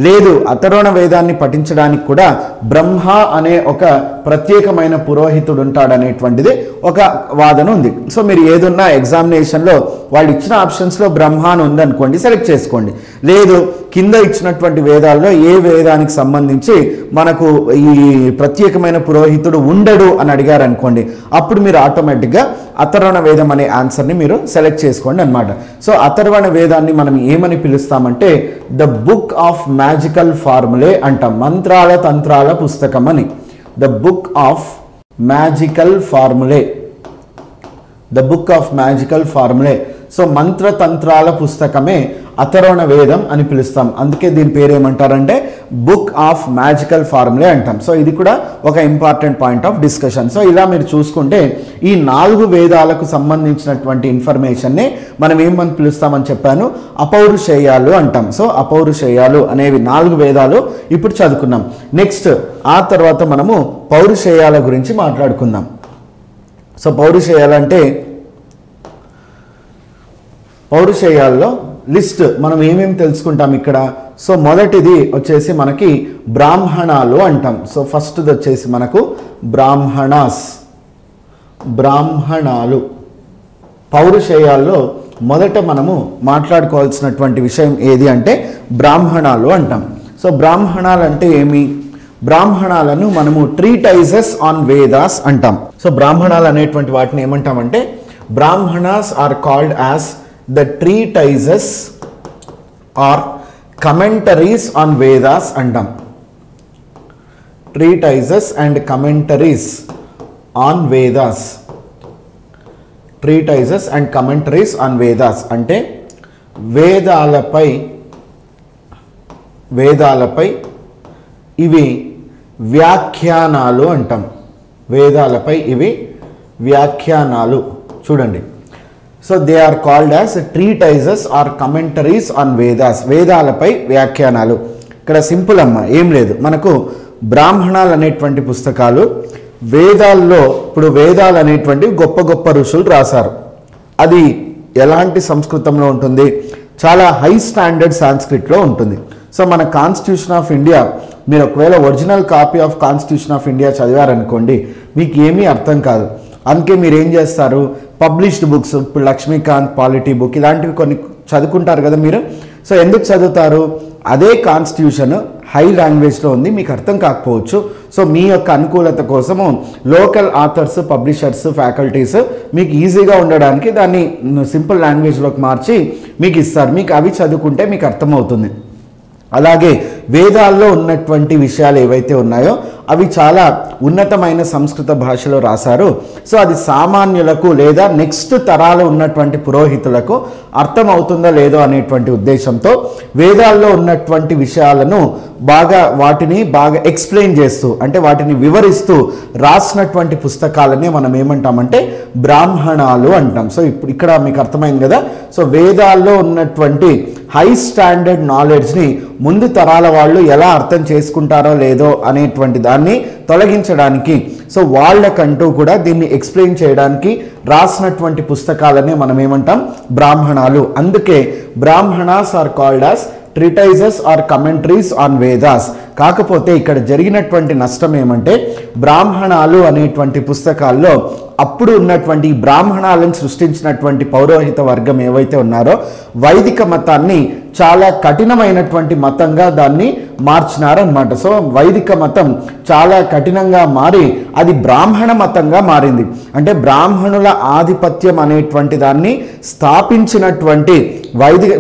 లేదు అథర్వణ వేదాన్ని పఠించడానికి కూడా బ్రహ్మ అనే ఒక ప్రత్యేకమైన పురోహితుడు ఉంటాడనేటువంటిది ఒక వాదన ఉంది. సో మీరు ఏదున్నా ఎగ్జామినేషన్లో వాళ్ళు ఇచ్చిన ఆప్షన్స్లో బ్రహ్మ అని ఉందనుకోండి, సెలెక్ట్ చేసుకోండి. లేదు కింద ఇచ్చినటువంటి వేదాల్లో ఏ వేదానికి సంబంధించి మనకు ఈ ప్రత్యేకమైన పురోహితుడు ఉండడు అని అడిగారు అనుకోండి, అప్పుడు మీరు ఆటోమేటిక్గా అథర్వణ వేదం అనే ఆన్సర్ని మీరు సెలెక్ట్ చేసుకోండి అనమాట. సో అథర్వణ వేదాన్ని మనం ఏమని పిలుస్తామంటే the book of magical formulae అంటాం, మంత్రాల తంత్రాల పుస్తకం అని. The book of magical formulae, the book of magical formulae. So మంత్రతంత్రాల పుస్తకమే అథర్వణ వేదం అని పిలుస్తాం. అందుకే దీని పేరు ఏమంటారంటే బుక్ ఆఫ్ మ్యాజికల్ ఫార్ములే అంటాం. సో ఇది కూడా ఒక important point of discussion. So ఇలా మీరు చూసుకుంటే ఈ 4 వేదాలకు సంబంధించినటువంటి ఇన్ఫర్మేషన్ని మనం ఏమని పిలుస్తామని చెప్పాను, అపౌరుషేయాలు అంటాం. సో అపౌరుషేయాలు అనేవి 4 వేదాలు ఇప్పుడు చదువుకున్నాం. నెక్స్ట్ ఆ తర్వాత మనము పౌరుషేయాల గురించి మాట్లాడుకుందాం. సో పౌరుషేయాలంటే పౌరుషేయాల్లో లిస్ట్ మనం ఏమేమి తెలుసుకుంటాం ఇక్కడ. సో మొదటిది వచ్చేసి మనకి బ్రాహ్మణాలు అంటాం. సో ఫస్ట్ది వచ్చేసి మనకు బ్రాహ్మణాస్, బ్రాహ్మణాలు. పౌరుషేయాల్లో మొదట మనము మాట్లాడుకోవాల్సినటువంటి విషయం ఏది అంటే బ్రాహ్మణాలు అంటాం. సో బ్రాహ్మణాలు అంటే ఏమి, బ్రాహ్మణాలను మనము ట్రీటైజెస్ ఆన్ వేదాస్ అంటాం. సో బ్రాహ్మణాలు అనేటువంటి వాటిని ఏమంటామంటే Brahmanas are called as the treatises or commentaries on Vedas అంటాం. treatises and commentaries on Vedas, treatises and commentaries on Vedas అంటే వేదాలపై ఇవి వ్యాఖ్యానాలు అంటాం. వేదాలపై ఇవి వ్యాఖ్యానాలు. చూడండి, so they are called as treatises or commentaries on Vedas, వేదాలపై వ్యాఖ్యానాలు. ఇక్కడ సింపుల్ అమ్మ, ఏం లేదు, మనకు బ్రాహ్మణాలు అనేటువంటి పుస్తకాలు వేదాల్లో, ఇప్పుడు వేదాలు అనేటువంటి గొప్ప గొప్ప ఋషులు రాశారు. అది ఎలాంటి సంస్కృతంలో ఉంటుంది, చాలా హై స్టాండర్డ్ సాంస్క్రిట్లో ఉంటుంది. సో మన కాన్స్టిట్యూషన్ ఆఫ్ ఇండియా, మీరు ఒకవేళ original copy of constitution of India చదివారనుకోండి, మీకు ఏమీ అర్థం కాదు. అందుకే మీరు ఏం చేస్తారు, పబ్లిష్డ్ బుక్స్, ఇప్పుడు లక్ష్మీకాంత్ పాలిటీ బుక్ ఇలాంటివి కొన్ని చదువుకుంటారు కదా మీరు. సో ఎందుకు చదువుతారు, అదే కాన్స్టిట్యూషన్ హై లాంగ్వేజ్లో ఉంది, మీకు అర్థం కాకపోవచ్చు. సో మీ యొక్క అనుకూలత కోసము లోకల్ ఆథర్స్, పబ్లిషర్స్, ఫ్యాకల్టీస్ మీకు ఈజీగా ఉండడానికి దాన్ని సింపుల్ లాంగ్వేజ్లోకి మార్చి మీకు ఇస్తారు. మీకు అవి చదువుకుంటే మీకు అర్థమవుతుంది. అలాగే వేదాల్లో ఉన్నటువంటి విషయాలు ఏవైతే ఉన్నాయో అవి చాలా ఉన్నతమైన సంస్కృత భాషలో రాశారు. సో అది సామాన్యులకు లేదా నెక్స్ట్ తరాలు ఉన్నటువంటి పురోహితులకు అర్థమవుతుందో లేదో అనేటువంటి ఉద్దేశంతో వేదాల్లో ఉన్నటువంటి విషయాలను వాటిని బాగా ఎక్స్ప్లెయిన్ చేస్తూ, అంటే వాటిని వివరిస్తూ రాసినటువంటి పుస్తకాలనే మనం ఏమంటామంటే బ్రాహ్మణాలు అంటాం. సో ఇప్పుడు ఇక్కడ మీకు అర్థమైంది కదా. సో వేదాల్లో ఉన్నటువంటి హై స్టాండర్డ్ నాలెడ్జ్ని ముందు తరాల వాళ్ళు ఎలా అర్థం చేసుకుంటారో లేదో అనేటువంటి దాన్ని తొలగించడానికి, సో వాళ్ళకంటూ కూడా దీన్ని ఎక్స్ప్లెయిన్ చేయడానికి రాసినటువంటి పుస్తకాలనే మనం ఏమంటాం బ్రాహ్మణాలు. అందుకే Brahmanas are called as treatises or commentaries on Vedas. కాకపోతే ఇక్కడ జరిగినటువంటి నష్టం ఏమంటే బ్రాహ్మణాలు అనేటువంటి పుస్తకాల్లో అప్పుడు ఉన్నటువంటి బ్రాహ్మణాలను సృష్టించినటువంటి పౌరోహిత వర్గం ఏవైతే ఉన్నారో వైదిక మతాన్ని చాలా కఠినమైనటువంటి మతంగా దాన్ని మార్చినారనమాట. సో వైదిక మతం చాలా కఠినంగా మారి అది బ్రాహ్మణ మతంగా మారింది. అంటే బ్రాహ్మణుల ఆధిపత్యం అనేటువంటి దాన్ని స్థాపించినటువంటి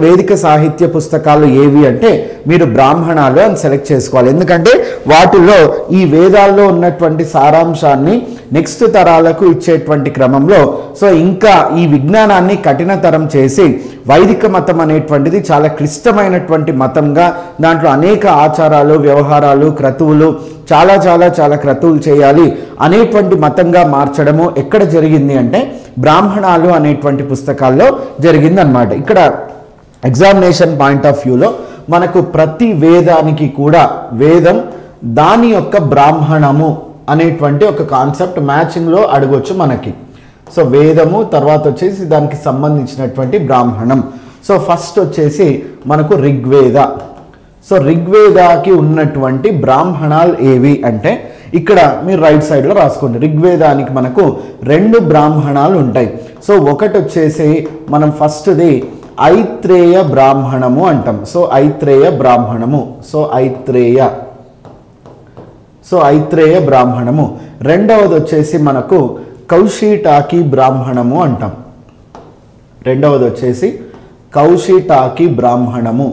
వేదిక సాహిత్య పుస్తకాలు ఏవి అంటే మీరు బ్రాహ్మణాలు అని సెలెక్ట్ చేసుకోవాలి. ఎందుకంటే వాటిల్లో ఈ వేదాల్లో ఉన్నటువంటి సారాంశాన్ని నెక్స్ట్ తరాలకు ఇచ్చేటువంటి క్రమంలో సో ఇంకా ఈ విజ్ఞానాన్ని కఠినతరం చేసి వైదిక మతం అనేటువంటిది చాలా క్లిష్టమైనటువంటి మతంగా, దాంట్లో అనేక ఆచారాలు, వ్యవహారాలు, క్రతువులు, చాలా చాలా చాలా క్రతువులు చేయాలి అనేటువంటి మతంగా మార్చడము ఎక్కడ జరిగింది అంటే బ్రాహ్మణాలు అనేటువంటి పుస్తకాల్లో జరిగిందనమాట. ఇక్కడ ఎగ్జామినేషన్ పాయింట్ ఆఫ్ వ్యూలో మనకు ప్రతి వేదానికి కూడా వేదం దాని యొక్క బ్రాహ్మణము అనేటువంటి ఒక కాన్సెప్ట్ మ్యాచింగ్లో అడగొచ్చు మనకి. సో వేదము తర్వాత వచ్చేసి దానికి సంబంధించినటువంటి బ్రాహ్మణం. సో ఫస్ట్ వచ్చేసి మనకు ఋగ్వేద. సో ఋగ్వేదాకి ఉన్నటువంటి బ్రాహ్మణాలు ఏవి అంటే ఇక్కడ మీరు రైట్ సైడ్లో రాసుకోండి. ఋగ్వేదానికి మనకు 2 బ్రాహ్మణాలు ఉంటాయి. సో ఒకటి వచ్చేసి మనం ఫస్ట్ది ఐత్రేయ బ్రాహ్మణము అంటాం. సో ఐత్రేయ బ్రాహ్మణము. సో ఐత్రేయ బ్రాహ్మణము. రెండవది వచ్చేసి మనకు కౌశిటాకి బ్రాహ్మణము అంటాం. రెండవది వచ్చేసి కౌశిటాకి బ్రాహ్మణము.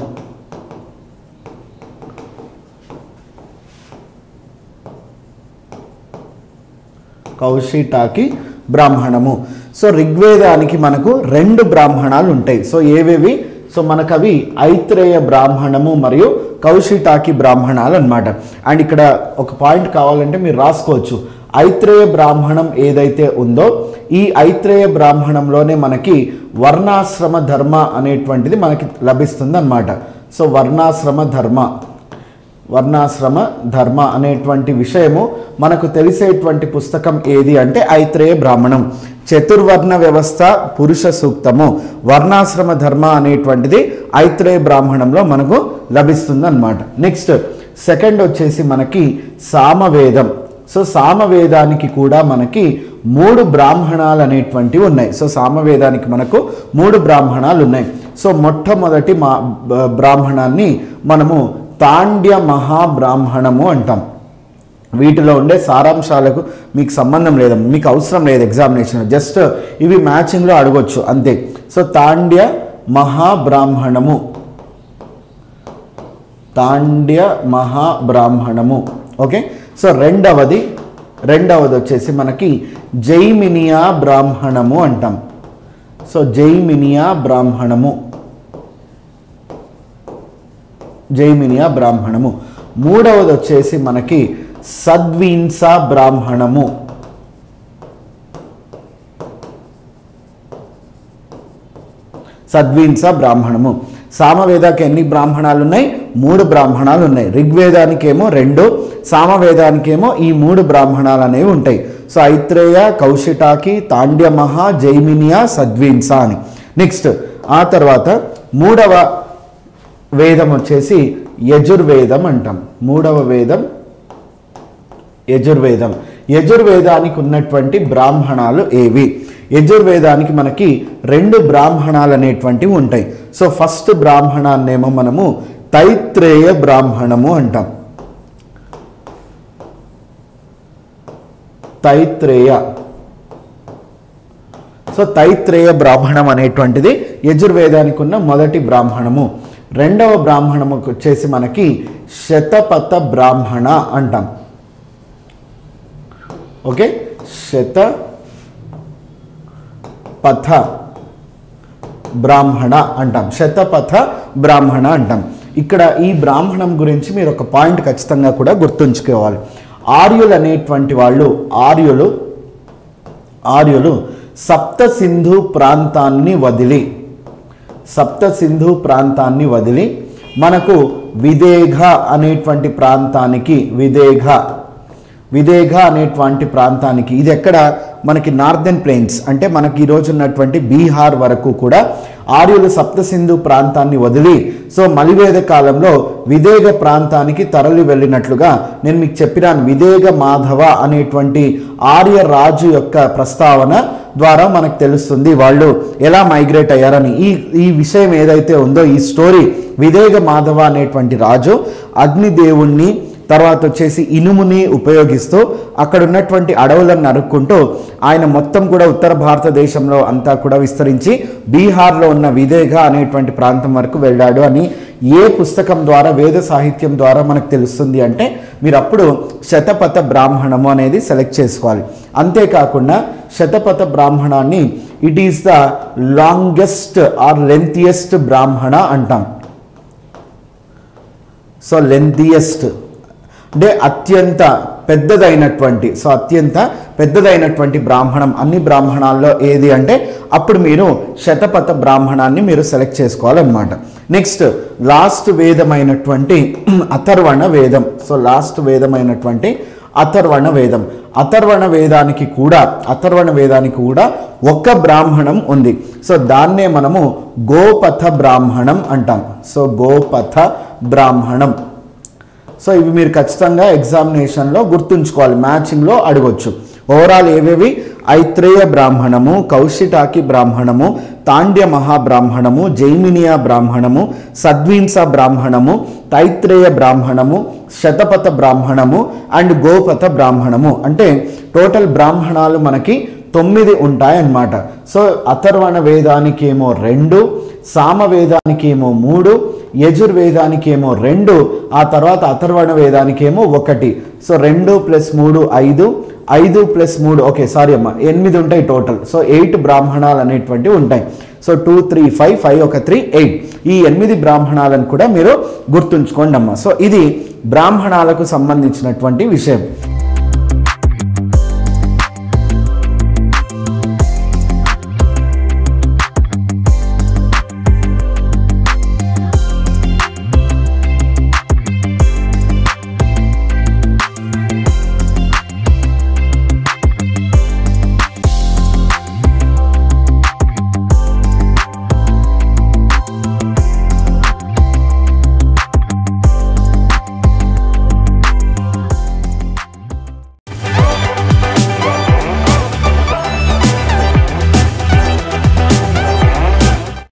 కౌశిటాకి బ్రాహ్మణము. సో ఋగ్వేదానికి మనకు 2 బ్రాహ్మణాలు ఉంటాయి. సో ఏవేవి? సో మనకు అవి ఐత్రేయ బ్రాహ్మణము మరియు కౌశిటాకి బ్రాహ్మణాలు అన్నమాట. అండ్ ఇక్కడ ఒక పాయింట్ కావాలంటే మీరు రాసుకోవచ్చు. ఐత్రేయ బ్రాహ్మణం ఏదైతే ఉందో ఈ ఐత్రేయ బ్రాహ్మణంలోనే మనకి వర్ణాశ్రమ ధర్మ అనేటువంటిది మనకి లభిస్తుంది అన్నమాట. సో వర్ణాశ్రమ ధర్మ అనేటువంటి విషయము మనకు తెలిసేటువంటి పుస్తకం ఏది అంటే ఐత్రేయ బ్రాహ్మణం. చతుర్వర్ణ వ్యవస్థ పురుష సూక్తము వర్ణాశ్రమ ధర్మ అనేటువంటిది ఐత్రేయ బ్రాహ్మణంలో మనకు లభిస్తుంది అన్నమాట. నెక్స్ట్ సెకండ్ వచ్చేసి మనకి సామవేదం. సో సామవేదానికి కూడా మనకి 3 బ్రాహ్మణాలు అనేటువంటివి ఉన్నాయి. సో సామవేదానికి మనకు 3 బ్రాహ్మణాలు ఉన్నాయి. సో మొట్టమొదటి బ్రాహ్మణాన్ని మనము తాండ్య మహాబ్రాహ్మణము అంటాం. వీటిలో ఉండే సారాంశాలకు మీకు సంబంధం లేదు, మీకు అవసరం లేదు ఎగ్జామినేషన్, జస్ట్ ఇవి మ్యాచింగ్లో అడగొచ్చు అంతే. సో తాండ్య మహాబ్రాహ్మణము. ఓకే. సో రెండవది వచ్చేసి మనకి జైమినియా బ్రాహ్మణము అంటాం. సో జైమినియా బ్రాహ్మణము. మూడవది వచ్చేసి మనకి సద్వింస బ్రాహ్మణము. సామవేదానికి ఎన్ని బ్రాహ్మణాలు ఉన్నాయి? 3 బ్రాహ్మణాలు ఉన్నాయి. ఋగ్వేదానికేమో 2, సామవేదానికేమో ఈ 3 బ్రాహ్మణాలు అనేవి ఉంటాయి. సో ఐత్రేయ, కౌశిటాకి, తాండ్య మహా, జైమినియా, సద్వింస అని. నెక్స్ట్ ఆ తర్వాత 3వ వేదం వచ్చేసి యజుర్వేదం అంటాం. 3వ వేదం యజుర్వేదానికి ఉన్నటువంటి బ్రాహ్మణాలు ఏవి? యజుర్వేదానికి మనకి 2 బ్రాహ్మణాలు అనేటువంటివి ఉంటాయి. సో ఫస్ట్ బ్రాహ్మణాన్నేమో మనము తైత్రేయ బ్రాహ్మణము అంటాం. సో తైత్రేయ బ్రాహ్మణం అనేటువంటిది యజుర్వేదానికి ఉన్న మొదటి బ్రాహ్మణము. రెండవ బ్రాహ్మణం వచ్చేసి మనకి శతపథ బ్రాహ్మణ అంటాం. ఓకే, శతపథ బ్రాహ్మణ అంటాం. ఇక్కడ ఈ బ్రాహ్మణం గురించి మీరు ఒక పాయింట్ ఖచ్చితంగా కూడా గుర్తుంచుకోవాలి. ఆర్యులు అనేటువంటి వాళ్ళు ఆర్యులు సప్త సింధు ప్రాంతాన్ని వదిలి మనకు విదేహ అనేటువంటి ప్రాంతానికి ఇది ఎక్కడ మనకి నార్దర్న్ ప్లెయిన్స్ అంటే మనకి ఈరోజు ఉన్నటువంటి బీహార్ వరకు కూడా ఆర్యులు సప్త సింధు ప్రాంతాన్ని వదిలి సో మలివేద కాలంలో విదేహ ప్రాంతానికి తరలి వెళ్ళినట్లుగా నేను మీకు చెప్పినాను. విదేహ మాధవ అనేటువంటి ఆర్య రాజు యొక్క ప్రస్తావన ద్వారా మనకు తెలుస్తుంది వాళ్ళు ఎలా మైగ్రేట్ అయ్యారని. ఈ విషయం ఏదైతే ఉందో ఈ స్టోరీ, విదేహ మాధవ అనేటువంటి రాజు అగ్నిదేవుణ్ణి తర్వాత వచ్చేసి ఇనుముని ఉపయోగిస్తూ అక్కడ ఉన్నటువంటి అడవులను నరుక్కుంటూ ఆయన మొత్తం కూడా ఉత్తర భారతదేశంలో అంతా కూడా విస్తరించి బీహార్లో ఉన్న విదేహ అనేటువంటి ప్రాంతం వరకు వెళ్ళాడు అని ఏ పుస్తకం ద్వారా, వేద సాహిత్యం ద్వారా మనకు తెలుస్తుంది అంటే మీరు అప్పుడు శతపథ బ్రాహ్మణము అనేది సెలెక్ట్ చేసుకోవాలి. అంతేకాకుండా శతపథ బ్రాహ్మణాన్ని it is the longest or lengthiest Brahmana అంటాం. సో లెంతియెస్ట్ అంటే అత్యంత పెద్దదైనటువంటి బ్రాహ్మణం అన్ని బ్రాహ్మణాల్లో ఏది అంటే అప్పుడు మీరు శతపథ బ్రాహ్మణాన్ని మీరు సెలెక్ట్ చేసుకోవాలన్నమాట. నెక్స్ట్ లాస్ట్ వేదమైనటువంటి అథర్వణ వేదం. సో లాస్ట్ వేదమైనటువంటి అథర్వణ వేదం. అథర్వణ వేదానికి కూడా ఒక్క బ్రాహ్మణం ఉంది. సో దాన్నే మనము గోపథ బ్రాహ్మణం అంటాం. సో గోపథ బ్రాహ్మణం. సో ఇవి మీరు ఖచ్చితంగా ఎగ్జామినేషన్లో గుర్తుంచుకోవాలి, మ్యాచింగ్లో అడగొచ్చు. ఓవరాల్ ఏవేవి? ఐత్రేయ బ్రాహ్మణము, కౌశిటాకి బ్రాహ్మణము, తాండ్య మహాబ్రాహ్మణము, జైమినియా బ్రాహ్మణము, సద్వింస బ్రాహ్మణము, తైత్రేయ బ్రాహ్మణము, శతపథ బ్రాహ్మణము అండ్ గోపథ బ్రాహ్మణము. అంటే టోటల్ బ్రాహ్మణాలు మనకి 9 ఉంటాయన్నమాట. సో అథర్వణ వేదానికి ఏమో 2, సామవేదానికి ఏమో 3, యజుర్వేదానికి ఏమో 2, ఆ తర్వాత అథర్వణ వేదానికి ఏమో 1. సో 2 + 3 5, 5 + 3 ఓకే సారీ అమ్మా 8 ఉంటాయి టోటల్. సో 8 బ్రాహ్మణాలు అనేటువంటివి ఉంటాయి. సో 2 3 5 5 1 3 8 ఈ 8 బ్రాహ్మణాలను కూడా మీరు గుర్తుంచుకోండి అమ్మా. సో ఇది బ్రాహ్మణాలకు సంబంధించినటువంటి విషయం.